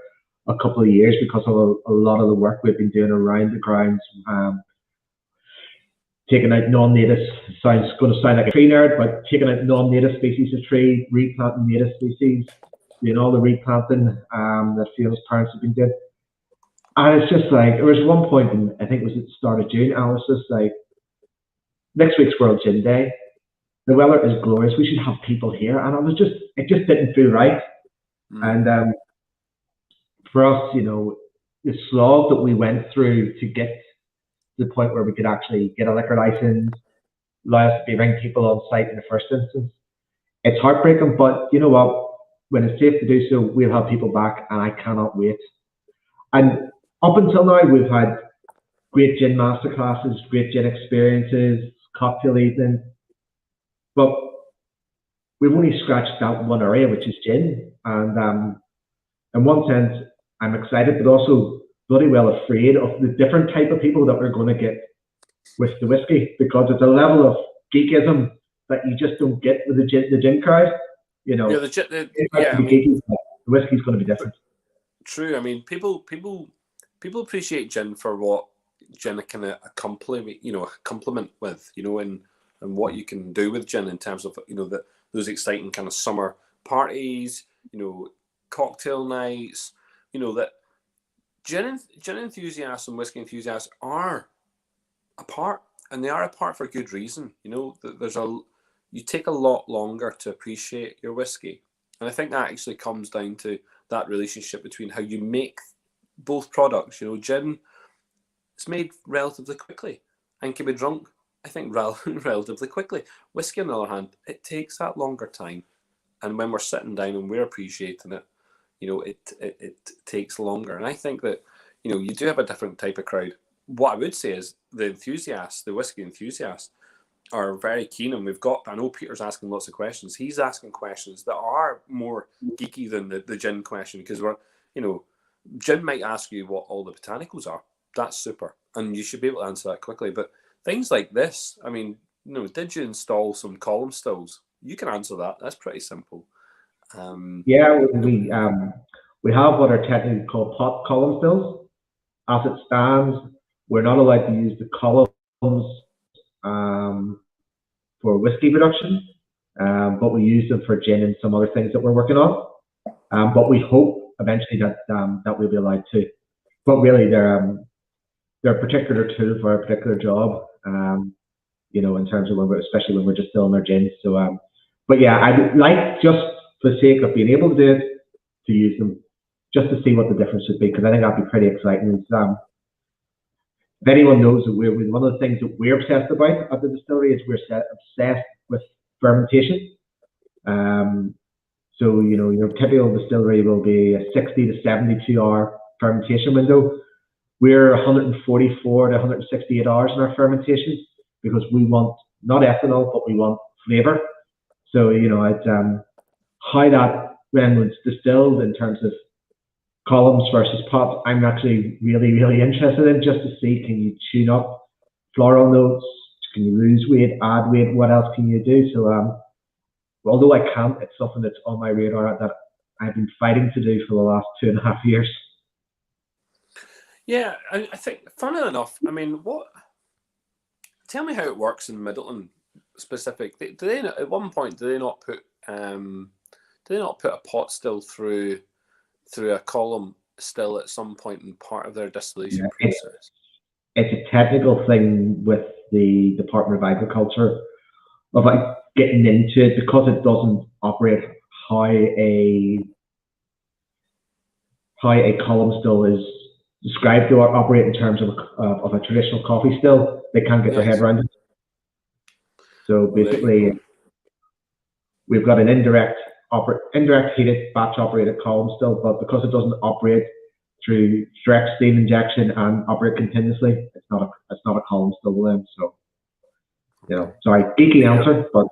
a couple of years, because of a lot of the work we've been doing around the grounds. Taking out non-native, going to sound like a tree nerd, but taking out non-native species of tree, replanting native species, doing all the replanting that Fiona's parents have been doing. And it's just like, there was one point, I think it was at the start of June, and I was just like, next week's World Gin Day, the weather is glorious, we should have people here. And it just didn't feel right. And for us, you know, the slog that we went through to get to the point where we could actually get a liquor license, allow us to bring people on site in the first instance, it's heartbreaking, but you know what? When it's safe to do so, we'll have people back, and I cannot wait. And up until now, we've had great gin masterclasses, great gin experiences, cocktail evening, but we've only scratched that one area, which is gin. And in one sense, I'm excited, but also bloody well afraid of the different type of people that we're going to get with the whiskey, because it's a level of geekism that you just don't get with the gin crowd. You know, I mean, the whiskey's going to be different. True. I mean, people appreciate gin for what gin can complement with, and what you can do with gin in terms of, those exciting kind of summer parties, cocktail nights, that gin enthusiasts and whiskey enthusiasts are apart, and they are apart for good reason. You take a lot longer to appreciate your whiskey, and I think that actually comes down to that relationship between how you make both products. Gin is made relatively quickly and can be drunk, I think, relatively quickly. Whiskey, on the other hand, it takes that longer time, and when we're sitting down and we're appreciating it, it takes longer. And I think that you do have a different type of crowd. What I would say is the enthusiasts, the whiskey enthusiasts, are very keen, and I know Peter's asking lots of questions. He's asking questions that are more geeky than the gin question, because gin might ask you what all the botanicals are. That's super, and you should be able to answer that quickly. But things like this, I mean, did you install some column stills? You can answer that. That's pretty simple. Yeah, we have what are technically called pot column stills. As it stands, we're not allowed to use the columns for whiskey production, but we use them for gin and some other things that we're working on. But we hope eventually that we'll be allowed to. But really, they're a particular tool for a particular job. In terms of especially when we're just distilling our gin. So, but yeah, I'd like, just for the sake of being able to do it, to use them just to see what the difference would be, because I think that'd be pretty exciting. If anyone knows that one of the things that we're obsessed about at the distillery is we're obsessed with fermentation. So your typical distillery will be a 60 to 72 hour fermentation window. We're 144 to 168 hours in our fermentations, because we want not ethanol, but we want flavor. So how that when it's distilled in terms of columns versus pot, I'm actually really, really interested in, just to see, can you tune up floral notes? Can you lose weight, add weight? What else can you do? So, although I can't, it's something that's on my radar that I've been fighting to do for the last 2.5 years. Yeah, I think, funnily enough, I mean, tell me how it works in Middleton specific. Do they at one point, do they not put a pot still through a column still at some point in part of their distillation process? It's a technical thing with the Department of Agriculture about getting into it, because it doesn't operate how a column still is described to operate in terms of a traditional coffee still. They can't get their head around it. So basically, we've got an indirect heated batch operated column still, but because it doesn't operate through direct steam injection and operate continuously, it's not a column still then. So sorry, geeky answer, but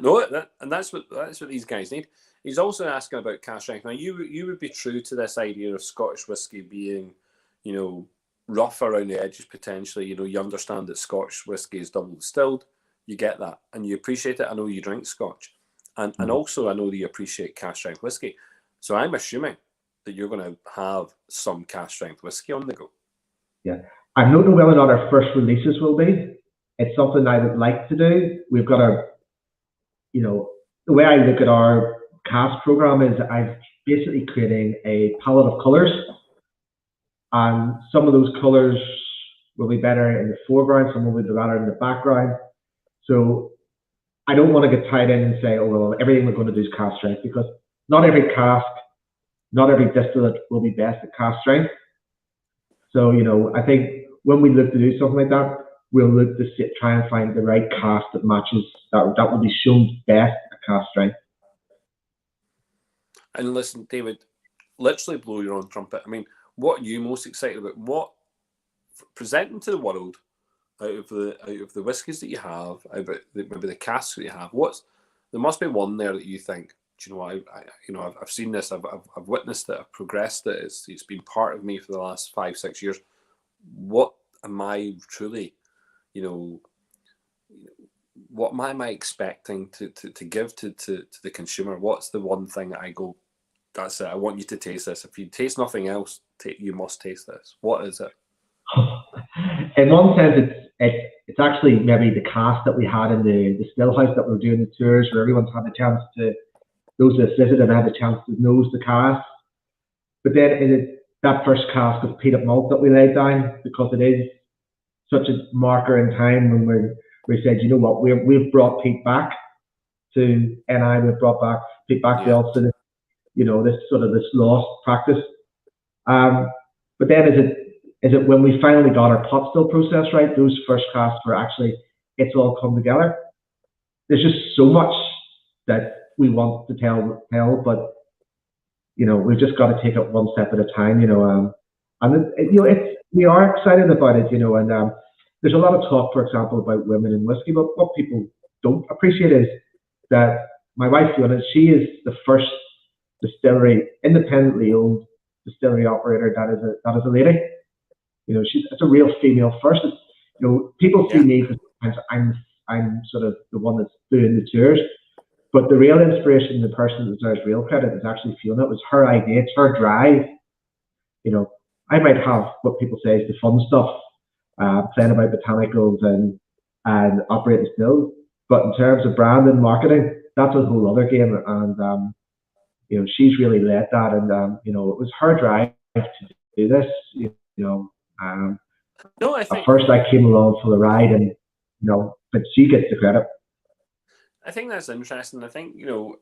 no, and that's what these guys need. He's also asking about cask strength. Now, you would be true to this idea of Scottish whiskey being, rough around the edges potentially. You understand that Scotch whiskey is double distilled. You get that, and you appreciate it. I know you drink Scotch, and also I know that you appreciate cask strength whiskey. So I'm assuming that you're going to have some cask strength whiskey on the go. Yeah, I don't know whether or not our first releases will be. It's something I would like to do. We've got the way I look at our cask program is I'm basically creating a palette of colors, and some of those colors will be better in the foreground, some will be better in the background. So I don't want to get tied in and say, oh, well, everything we're going to do is cask strength, because not every cask, not every distillate will be best at cask strength. So, I think when we look to do something like that, we'll look to try and find the right cask that matches, that will be shown best at cask strength. And listen, David, literally blow your own trumpet. I mean, what are you most excited about? What presenting to the world out of the whiskies that you have, about maybe the casks that you have? There must be one there that you think, you know, I've seen this, I've witnessed it, I've progressed it. It's been part of me for the last 5-6 years. What am I truly, you know, what am I expecting to give to the consumer? What's the one thing that I go, that's it, I want you to taste this. If you taste nothing else, you must taste this. What is it? In one sense, it's actually maybe the cast that we had in the still house that we were doing the tours, where everyone's had the chance to, those that visited have had the chance to nose the cast. But then that first cask of peanut malt that we laid down, because it is such a marker in time when we said, you know what, we've brought Pete back to NI, we've brought Pete back to Ulster, you know, this lost practice. But then is it when we finally got our pot still process right, those first casks were actually, it's all come together. There's just so much that we want to tell, but you know, we've just got to take it one step at a time, you know. And you know, we are excited about it, you know, and there's a lot of talk, for example, about women in whiskey, but what people don't appreciate is that my wife Fiona, she is the first distillery, independently owned distillery operator that is a lady. You know, it's a real female first. It's, you know, people see me because sometimes I'm sort of the one that's doing the tours, but the real inspiration, the person that deserves real credit, is actually Fiona. It was her idea, it's her drive. You know, I might have what people say is the fun stuff, playing about botanicals and operating still, but in terms of brand and marketing, that's a whole other game. And you know, she's really led that, and you know, it was her drive to do this. You know, no, I think at first I came along for the ride, and you know, but she gets the credit. I think that's interesting. I think, you know,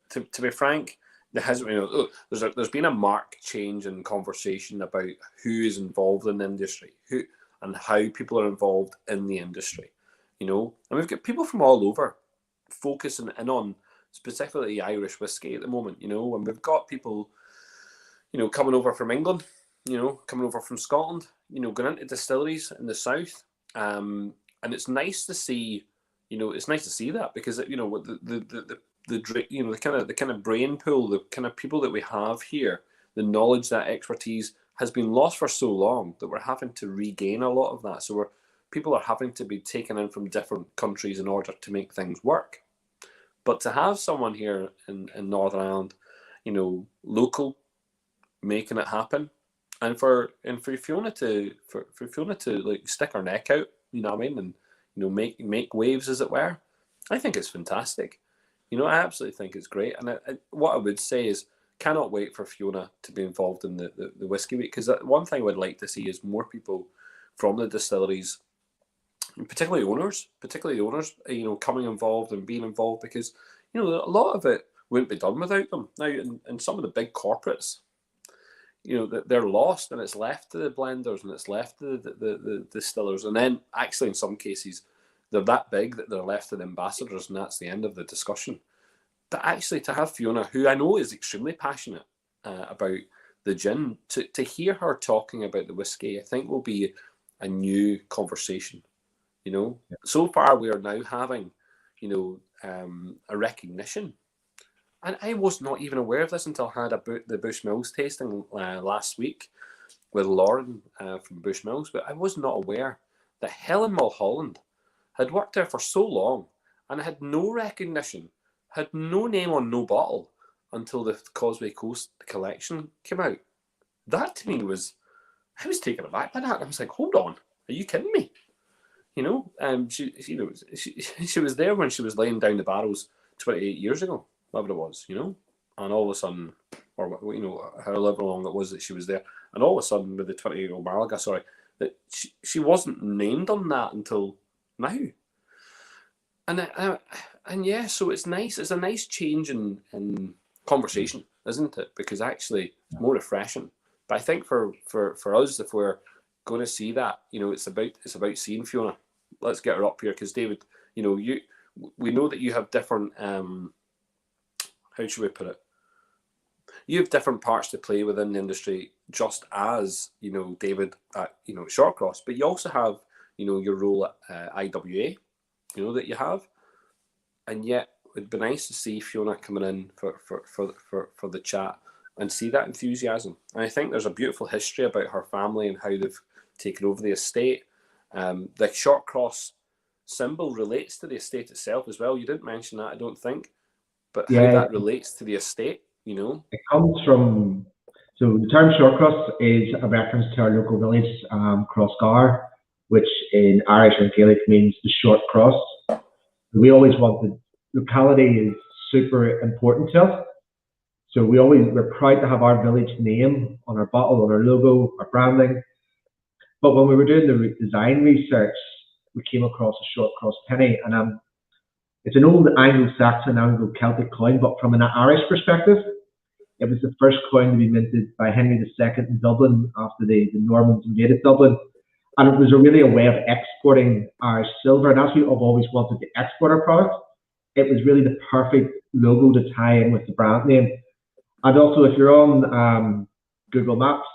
to be frank, there has, you know, there's been a marked change in conversation about who is involved in the industry, who and how people are involved in the industry. You know, and we've got people from all over focusing in on specifically Irish whiskey at the moment. You know, and we've got people, you know, coming over from England, you know, coming over from Scotland, you know, going into distilleries in the south, and it's nice to see. You know, it's nice to see that, because, you know, the you know, the kind of brain pool, the kind of people that we have here, the knowledge, that expertise has been lost for so long that we're having to regain a lot of that. So people are having to be taken in from different countries in order to make things work. But to have someone here in Northern Ireland, you know, local, making it happen, and for Fiona to like stick her neck out, you know what I mean, and you know, make waves, as it were. I think it's fantastic. You know, I absolutely think it's great. And what I would say is, cannot wait for Fiona to be involved in the Whiskey Week, because one thing I would like to see is more people from the distilleries, particularly owners, you know, coming involved and being involved, because, you know, a lot of it wouldn't be done without them. Now, in some of the big corporates, you know, they're lost, and it's left to the blenders, and it's left to the distillers, and then actually in some cases they're that big that they're left to the ambassadors, and that's the end of the discussion. But actually, to have Fiona, who I know is extremely passionate about the gin, to hear her talking about the whiskey, I think will be a new conversation. You know, so far we are now having, you know, a recognition. And I was not even aware of this until I had the Bushmills tasting last week with Lauren from Bushmills. But I was not aware that Helen Mulholland had worked there for so long and had no recognition, had no name on no bottle until the Causeway Coast collection came out. That to me was, I was taken aback by that. I was like, hold on, are you kidding me? You know, she was there when she was laying down the barrels 28 years ago. Whatever it was, you know, and all of a sudden, or you know, however long it was that she was there, and all of a sudden with the 20-year-old Malaga, sorry, that she wasn't named on that until now, and yeah, so it's nice. It's a nice change in conversation, isn't it? Because actually, it's more refreshing. But I think for us, if we're going to see that, you know, it's about seeing Fiona. Let's get her up here, because David, you know, we know that you have different. How should we put it? You have different parts to play within the industry, just as, you know, David at, you know, Shortcross, but you also have, you know, your role at IWA, you know, that you have, and yet it'd be nice to see Fiona coming in for the chat and see that enthusiasm. And I think there's a beautiful history about her family and how they've taken over the estate. The short cross symbol relates to the estate itself as well. You didn't mention that, I don't think, but how that relates to the estate, you know? It comes from, so the term Shortcross is a reference to our local village, Crossgar, which in Irish and Gaelic means the short cross. We always wanted, locality is super important to us. So we're proud to have our village name on our bottle, on our logo, our branding. But when we were doing the design research, we came across a short cross penny, and it's an old Anglo-Saxon, Anglo-Celtic coin, but from an Irish perspective, it was the first coin to be minted by Henry II in Dublin after the Normans invaded Dublin. And it was really a way of exporting Irish silver. And as we have always wanted to export our products, it was really the perfect logo to tie in with the brand name. And also, if you're on Google Maps,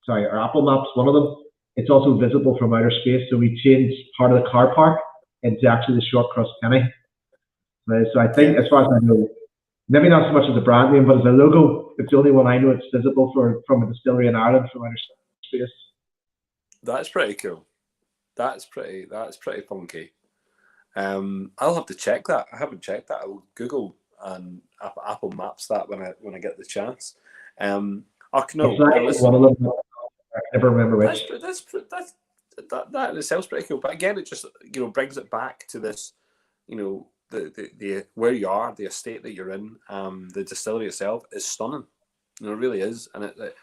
or Apple Maps, one of them, it's also visible from outer space. So we changed part of the car park into actually the short cross penny. So I think, as far as I know, maybe not so much as a brand name, but as a logo, it's the only one I know it's visible from a distillery in Ireland from outer space. That's pretty cool. That's pretty funky. I'll have to check that. I haven't checked that. I'll Google and Apple Maps that when I get the chance. No, one of them. I never remember which. That in itself is pretty cool. But again, it just brings it back to this, the where you are, the estate that you're in, the distillery itself is stunning. It really is, and it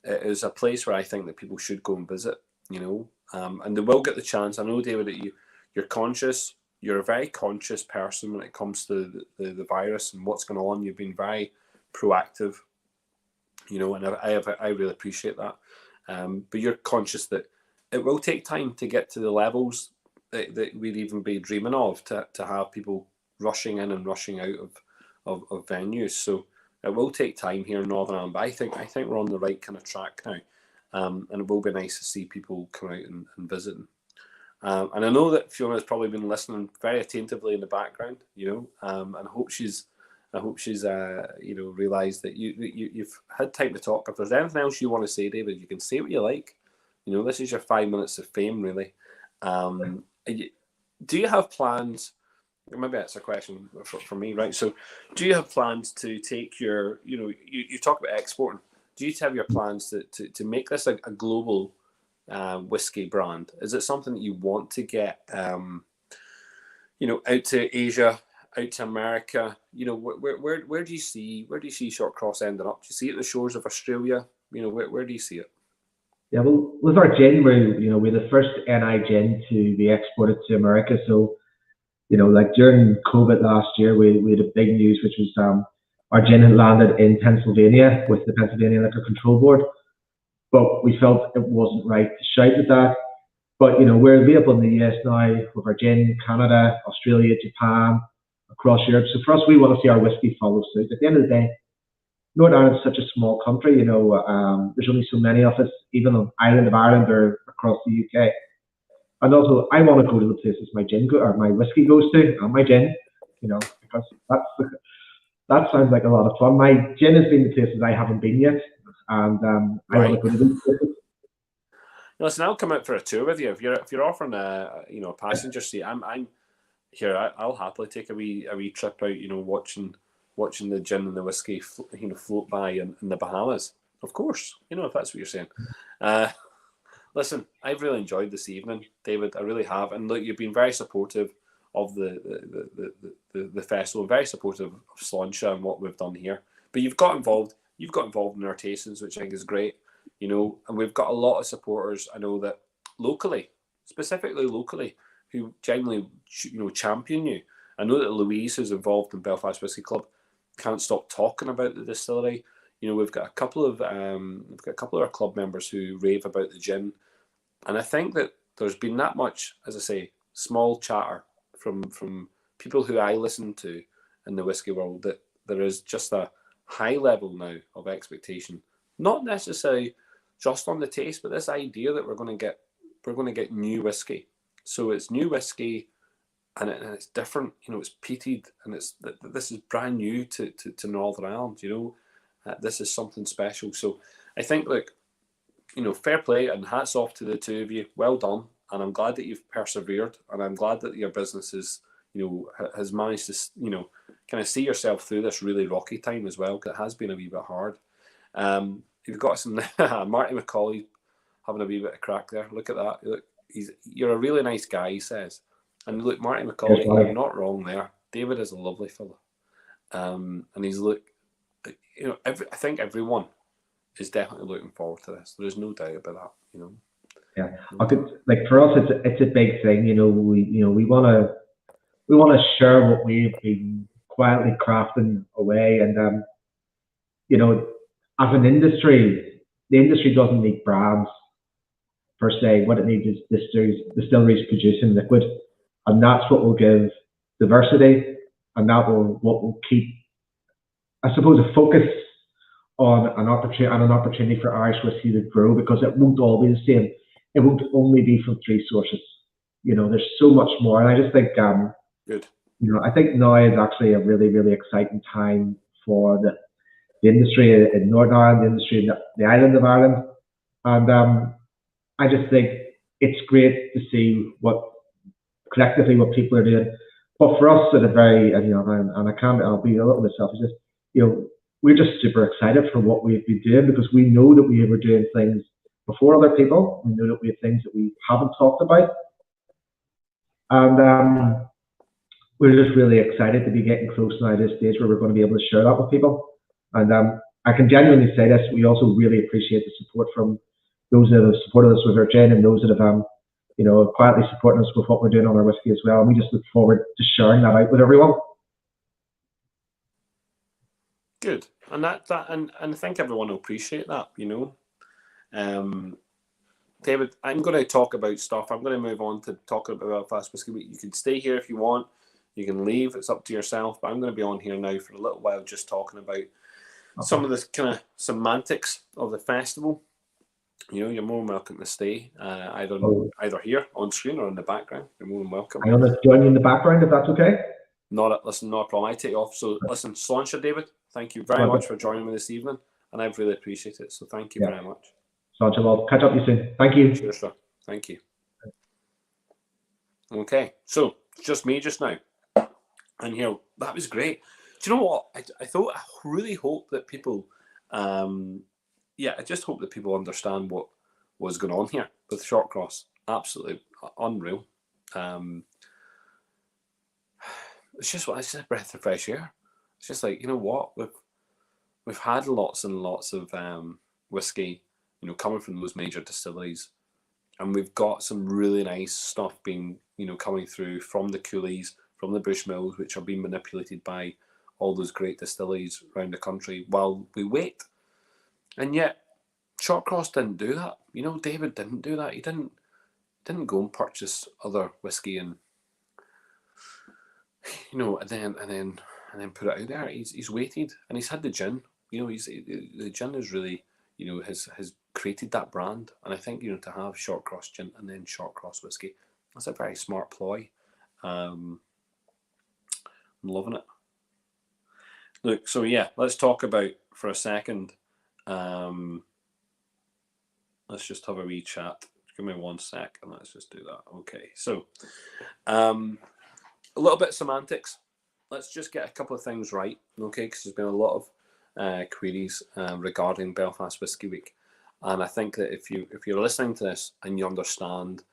is a place where I think that people should go and visit. And they will get the chance. I know, David, that you're conscious. You're a very conscious person when it comes to the virus and what's going on. You've been very proactive, and I really appreciate that. But you're conscious that it will take time to get to the levels that we'd even be dreaming of, to have people rushing in and rushing out of venues. So it will take time here in Northern Ireland, but I think we're on the right kind of track now. And it will be nice to see people come out and visiting. And I know that Fiona has probably been listening very attentively in the background, and I hope she's realised that you've had time to talk. If there's anything else you want to say, David, you can say what you like. This is your 5 minutes of fame, really. Do you have plans? Maybe that's a question for me, right? So, do you have plans to take your, you talk about exporting. Do you have your plans to make this a global whiskey brand? Is it something that you want to get, out to Asia, out to America? Where do you see Short Cross ending up? Do you see it at the shores of Australia? Where do you see it? Yeah, well, with our gin, we're the first NI gin to be exported to America. So, like during COVID last year, we had a big news, which was our gin had landed in Pennsylvania with the Pennsylvania Liquor Control Board, but we felt it wasn't right to shout at that. But we're available in the US now with our gin, Canada, Australia, Japan, across Europe. So for us, we want to see our whiskey follow suit. At the end of the day, Northern Ireland is such a small country. There's only so many of us, even on island of Ireland or across the UK. And also, I want to go to the places my whiskey goes to, and my gin, because that sounds like a lot of fun. My gin has been the places I haven't been yet, and I want to go to these places. Listen, I'll come out for a tour with you. If you're offering a passenger seat, I'm here. I'll happily take a wee trip out. Watching the gin and the whiskey float by in the Bahamas. Of course, if that's what you're saying. Listen, I've really enjoyed this evening, David. I really have, and look, you've been very supportive of the festival, very supportive of Sláinte and what we've done here. But you've got involved in our tastings, which I think is great. And we've got a lot of supporters. I know that specifically locally, who genuinely champion you. I know that Louise, who's involved in Belfast Whisky Club, can't stop talking about the distillery. We've got a couple of our club members who rave about the gin, and I think that there's been that much, as I say, small chatter from people who I listen to in the whiskey world, that there is just a high level now of expectation, not necessarily just on the taste, but this idea that we're going to get new whiskey. So it's new whiskey and it's different. You know, it's peated, and this is brand new to Northern Ireland. You know, this is something special. So I think, look, you know, fair play and hats off to the two of you. Well done, and I'm glad that you've persevered, and I'm glad that your business is, you know, has managed to, you know, kind of see yourself through this really rocky time as well. Because it has been a wee bit hard. You've got some Marty McCauley having a wee bit of crack there. Look at that. Look, you're a really nice guy, he says. And look, Marty McCauley, you're not wrong there. David is a lovely fella. And he's you know, I think everyone is definitely looking forward to this. There is no doubt about that, you know. Yeah, I could, like, for us, it's a big thing. You know, we want to share what we've been quietly crafting away, and you know, as an industry, the industry doesn't need brands per se. What it needs is distilleries producing liquid, and that's what will give diversity, and what will keep, I suppose, a focus on an opportunity for Irish whiskey to grow, because it won't all be the same. It won't only be from 3 sources. You know, there's so much more, and I just think, good. You know, I think now is actually a really, really exciting time for the industry in Northern Ireland, the industry in the island of Ireland, and I just think it's great to see collectively what people are doing. But for us, at a very, you know, and I'll be a little bit selfish, you know, we're just super excited for what we've been doing, because we know that we were doing things before other people. We know that we have things that we haven't talked about, and we're just really excited to be getting close now to a stage where we're going to be able to share that with people. And I can genuinely say this: we also really appreciate the support from those that have supported us with our gin, and those that have, you know, quietly supporting us with what we're doing on our whiskey as well. And we just look forward to sharing that out with everyone. Good, and and I think everyone will appreciate that, you know. David, I'm going to talk about stuff. I'm going to move on to talking about Belfast Whiskey Week. You can stay here if you want. You can leave. It's up to yourself. But I'm going to be on here now for a little while, just talking about some of the kind of semantics of the festival. You know, you're more than welcome to stay, either here on screen or in the background. You're more than welcome. I'm going to join you in the background if that's okay. Not a problem. I take off. So listen, Sláinte, David, thank you very much for joining me this evening, and I've really appreciated it. So thank you very much. Sláinte, well, catch up with you soon. Thank you. Sure, sir. Thank you. Okay, so it's just me just now, and here that was great. Do you know what? I really hope that people, I just hope that people understand what was going on here with Shortcross. Absolutely unreal. It's just a breath of fresh air. It's just like, you know what, we've had lots and lots of whiskey, you know, coming from those major distilleries, and we've got some really nice stuff being, you know, coming through from the coolies, from the Bushmills, which are being manipulated by all those great distilleries around the country while we wait. And yet, Shortcross didn't do that. You know, David didn't do that. He didn't go and purchase other whiskey and, you know, and then put it out there. He's waited, and he's had the gin. You know, the gin is really, you know, has created that brand. And I think, you know, to have Shortcross gin and then Shortcross whiskey, that's a very smart ploy. I'm loving it. Look, so yeah, let's talk about for a second. Let's just have a wee chat. Give me 1 sec, and let's just do that. Okay, so a little bit of semantics. Let's just get a couple of things right, okay? Because there's been a lot of queries regarding Belfast Whiskey Week, and I think that if you're listening to this and you understand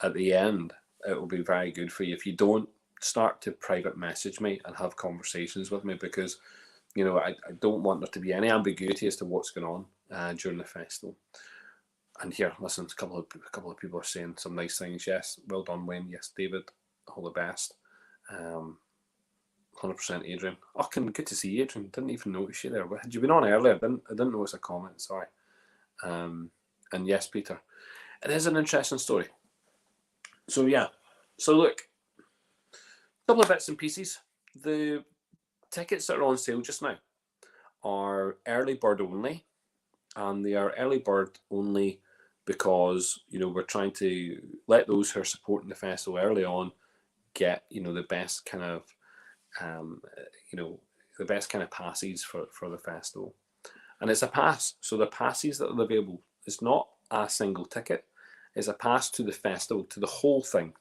at the end, it will be very good for you. If you don't, start to private message me and have conversations with me, because, you know, I don't want there to be any ambiguity as to what's going on during the festival. And here, listen, a couple of people are saying some nice things. Yes, well done, Wayne. Yes, David, all the best. 100% Adrian. Oh, good to see you, Adrian. Didn't even notice you there. Had you been on earlier? I didn't notice a comment. Sorry. And yes, Peter, it is an interesting story. So yeah. So look, a couple of bits and pieces. The tickets that are on sale just now are early bird only, and they are early bird only because, you know, we're trying to let those who are supporting the festival early on get, the best kind of, the best kind of passes for the festival. And it's a pass. So the passes that are available, it's not a single ticket. It's a pass to the festival, to the whole thing.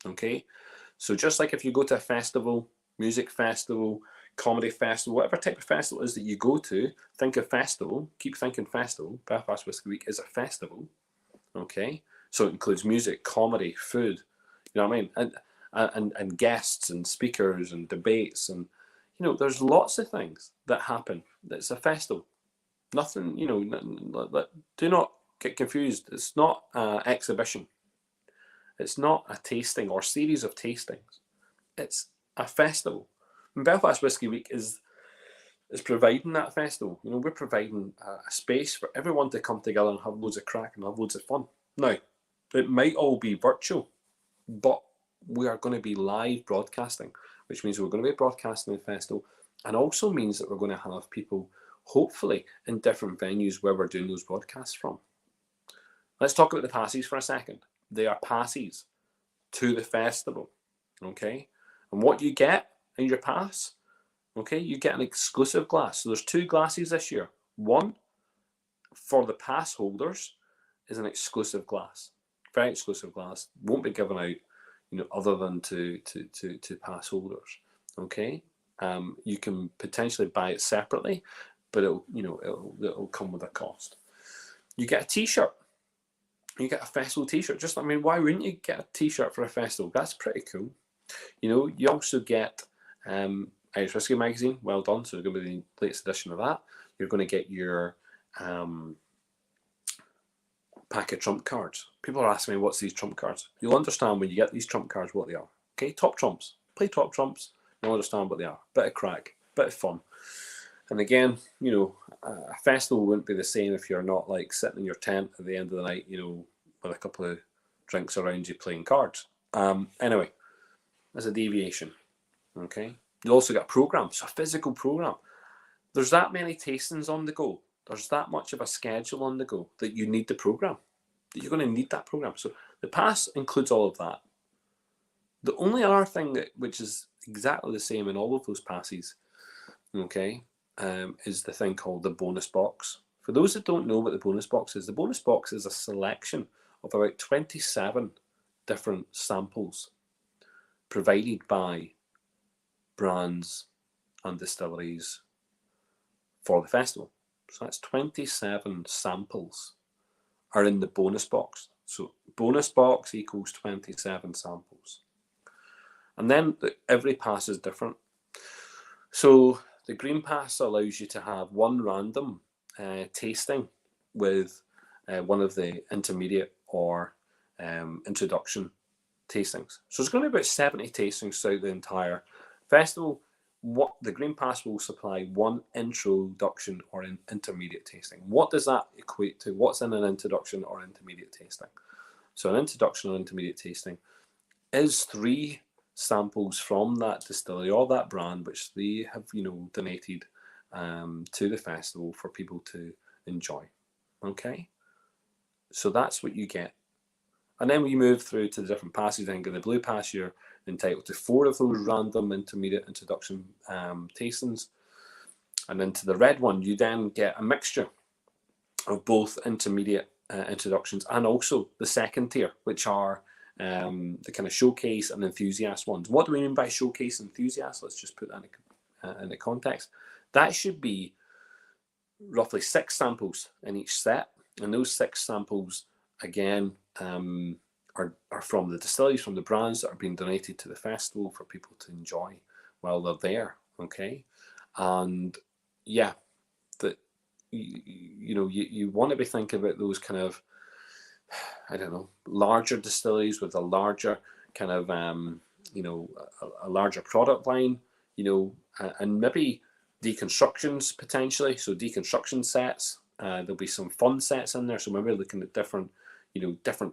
Okay? So just like if you go to a festival, music festival, comedy festival, whatever type of festival it is that you go to, think of festival, keep thinking festival. Belfast Whisky Week is a festival. Okay? So it includes music, comedy, food, you know what I mean? And guests and speakers and debates, and there's lots of things that happen. It's a festival. Nothing, do not get confused. It's not an exhibition. It's not a tasting or series of tastings. It's a festival. And Belfast Whisky Week is providing that festival. We're providing a space for everyone to come together and have loads of crack and have loads of fun. Now, it might all be virtual, but we are going to be live broadcasting, which means we're going to be broadcasting the festival, and also means that we're going to have people, hopefully, in different venues where we're doing those broadcasts from. Let's talk about the passes for a second. They are passes to the festival, okay? And what you get in your pass, okay, you get an exclusive glass. So there's 2 glasses this year. One, for the pass holders, is an exclusive glass. Very exclusive glass. Won't be given out, other than to pass holders, okay? You can potentially buy it separately, but it'll come with a cost. You get a t-shirt. You get a festival t-shirt. Why wouldn't you get a t-shirt for a festival? That's pretty cool. You also get Irish Whiskey Magazine. Well done. So it's going to be the latest edition of that. You're going to get your pack of trump cards. People are asking me, what's these trump cards? You'll understand when you get these trump cards what they are. Okay, top trumps. Play top trumps. You'll understand what they are. Bit of crack, bit of fun. And again, a festival wouldn't be the same if you're not like sitting in your tent at the end of the night, with a couple of drinks around you playing cards. Anyway, there's a deviation. Okay. You also got a program, so a physical program. There's that many tastings on the go. There's that much of a schedule on the go that you need the program. That you're going to need that program. So the pass includes all of that. The only other thing which is exactly the same in all of those passes, okay, is the thing called the bonus box. For those that don't know what the bonus box is a selection of about 27 different samples provided by brands and distilleries for the festival. So that's 27 samples are in the bonus box. So bonus box equals 27 samples. And then every pass is different. So the green pass allows you to have one random tasting with one of the intermediate or introduction tastings. So it's going to be about 70 tastings throughout the entire festival. What the green pass will supply one introduction or an intermediate tasting. What does that equate to? What's in an introduction or intermediate tasting? So an introduction or intermediate tasting is 3 samples from that distillery or that brand which they have donated to the festival for people to enjoy. Okay, so that's what you get. And then we move through to the different passes. Then in the blue pass, you're entitled to 4 of those random intermediate introduction tastings. And into the red one, you then get a mixture of both intermediate introductions and also the second tier, which are the kind of showcase and enthusiast ones. What do we mean by showcase and enthusiast? Let's just put that in the context. That should be roughly 6 samples in each set. And those 6 samples, again, are from the distilleries, from the brands that are being donated to the festival for people to enjoy while they're there. Okay, and yeah, that you want to be thinking about those kind of, I don't know, larger distilleries with a larger kind of a larger product line, and maybe deconstructions potentially. So deconstruction sets. There'll be some fun sets in there. So maybe looking at different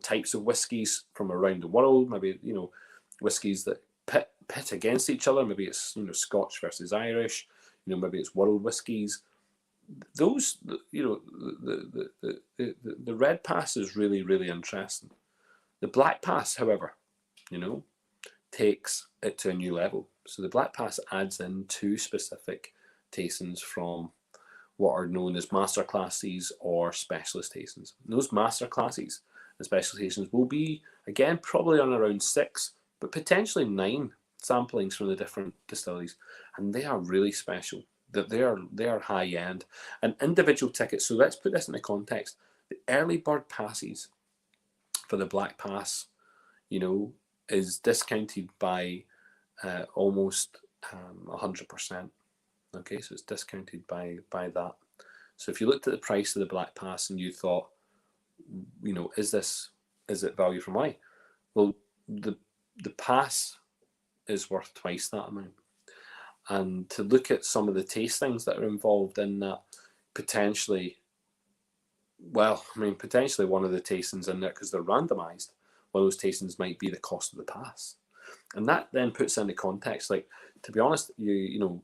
types of whiskies from around the world. Maybe whiskies that pit against each other. Maybe it's Scotch versus Irish. Maybe it's world whiskies. Those the red pass is really, really interesting. The black pass, however, takes it to a new level. So the Black Pass adds in 2 specific tastings from what are known as master classes or specialist tastings. Those master classes and specialist tastings will be, again, probably on around 6, but potentially 9 samplings from the different distilleries, and they are really special. That they are high end and individual tickets. So let's put this into context. The early bird passes for the Black Pass, is discounted by almost 100%. Okay, so it's discounted by that. So if you looked at the price of the Black Pass and you thought, is it value for money? Well, the pass is worth twice that amount. And to look at some of the tastings that are involved in that, potentially one of the tastings in there, because they're randomized, one of those tastings might be the cost of the pass. And that then puts into context, like, to be honest, you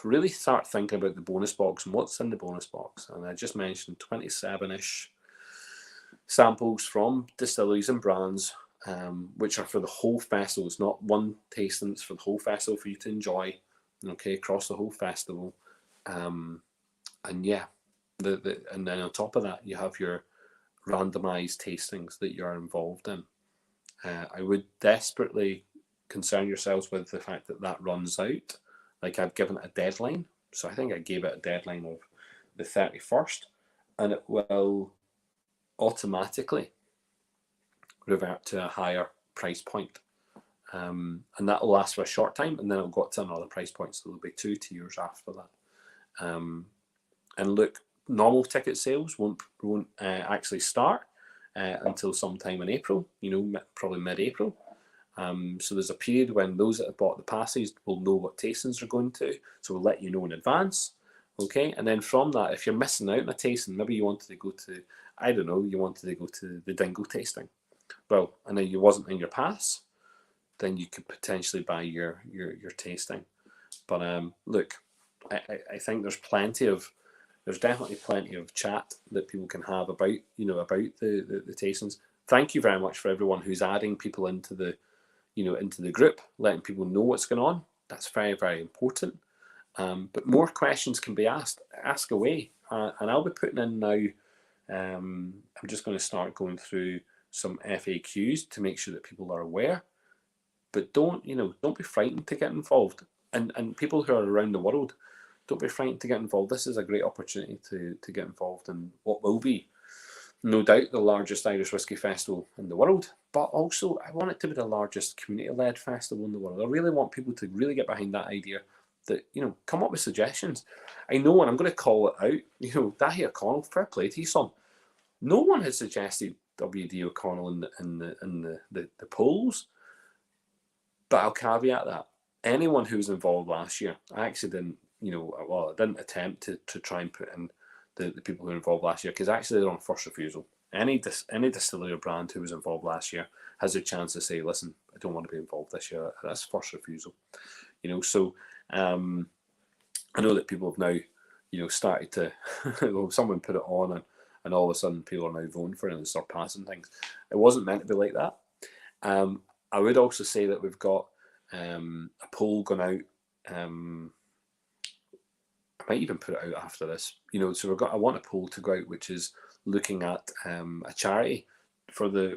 really start thinking about the bonus box and what's in the bonus box. And I just mentioned 27-ish samples from distilleries and brands, which are for the whole festival. It's not one tasting, it's for the whole festival for you to enjoy, okay, across the whole festival. And yeah, and then on top of that, you have your randomized tastings that you're involved in. I would desperately concern yourselves with the fact that runs out. Like, I've given it a deadline. So I think I gave it a deadline of the 31st, and it will automatically revert to a higher price point. And that will last for a short time, and then it'll go up to another price point. So there'll be 2 tiers after that. And look, normal ticket sales won't actually start until sometime in April, probably mid-April. So there's a period when those that have bought the passes will know what tastings are going to. So we'll let you know in advance. Okay, and then from that, if you're missing out on a tasting, maybe you wanted to go to, you wanted to go to the Dingle tasting. Well, and then you wasn't in your pass, then you could potentially buy your tasting. But look, I think there's definitely plenty of chat that people can have about the tastings. Thank you very much for everyone who's adding people into the group, letting people know what's going on. That's very, very important. But more questions can be asked. Ask away, and I'll be putting in now. I'm just going to start going through some FAQs to make sure that people are aware. But don't be frightened to get involved. And people who are around the world, don't be frightened to get involved. This is a great opportunity to get involved in what will be, no doubt, the largest Irish Whiskey Festival in the world. But also, I want it to be the largest community-led festival in the world. I really want people to really get behind that idea. That, come up with suggestions. I know, and I'm going to call it out. Dahi O'Connell, fair play to you, son. No one has suggested W.D. O'Connell in the polls. But I'll caveat that. Anyone who was involved last year, I actually didn't, I didn't attempt to try and put in the people who were involved last year, because actually they're on first refusal. Any distillery or brand who was involved last year has a chance to say, listen, I don't want to be involved this year. That's first refusal. So I know that people have now, started to, well, someone put it on and all of a sudden people are now voting for it and start passing things. It wasn't meant to be like that. I would also say that we've got a poll going out. I might even put it out after this. So I want a poll to go out, which is looking at a charity for the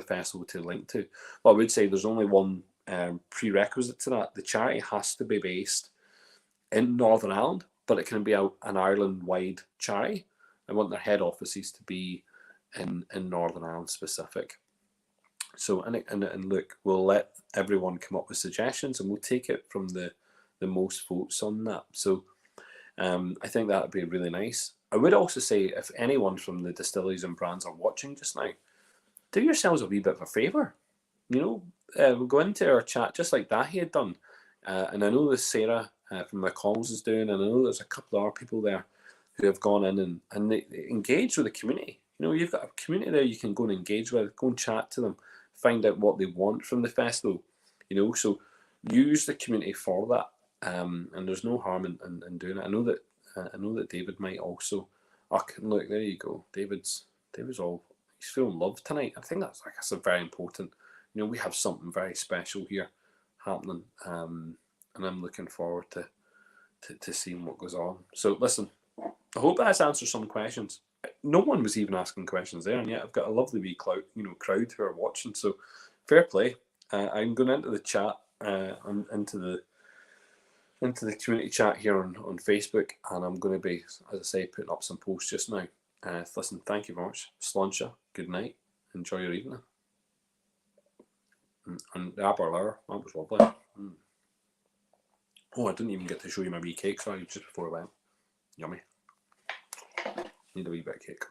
festival to link to. Well, I would say there's only one prerequisite to that. The charity has to be based in Northern Ireland, but it can be an Ireland-wide charity. I want their head offices to be in Northern Ireland specific. So and look, we'll let everyone come up with suggestions, and we'll take it from the most votes on that. So I think that would be really nice. I would also say, if anyone from the distilleries and brands are watching just now, do yourselves a wee bit of a favour. We'll go into our chat just like Dahi had done, and I know that Sarah from McCall's is doing, and I know there's a couple of other people there who have gone in and they engage with the community. You've got a community there you can go and engage with, go and chat to them, find out what they want from the festival. So use the community for that, and there's no harm in doing it. I know that David might also. Look, there you go. David's he's feeling loved tonight. I think that's a very important you know, we have something very special here happening, and I'm looking forward to seeing what goes on. So listen, I hope that's answered some questions. No one was even asking questions there, and yet I've got a lovely wee crowd who are watching. So fair play. I'm going into the chat, into the community chat here on Facebook, and I'm going to be, as I say, putting up some posts just now. Listen, thank you very much. Sláinte, good night. Enjoy your evening. And the Aberlour, that was lovely. Oh, I didn't even get to show you my wee cake, sorry, just before I went. Yummy. Need a wee bit of cake.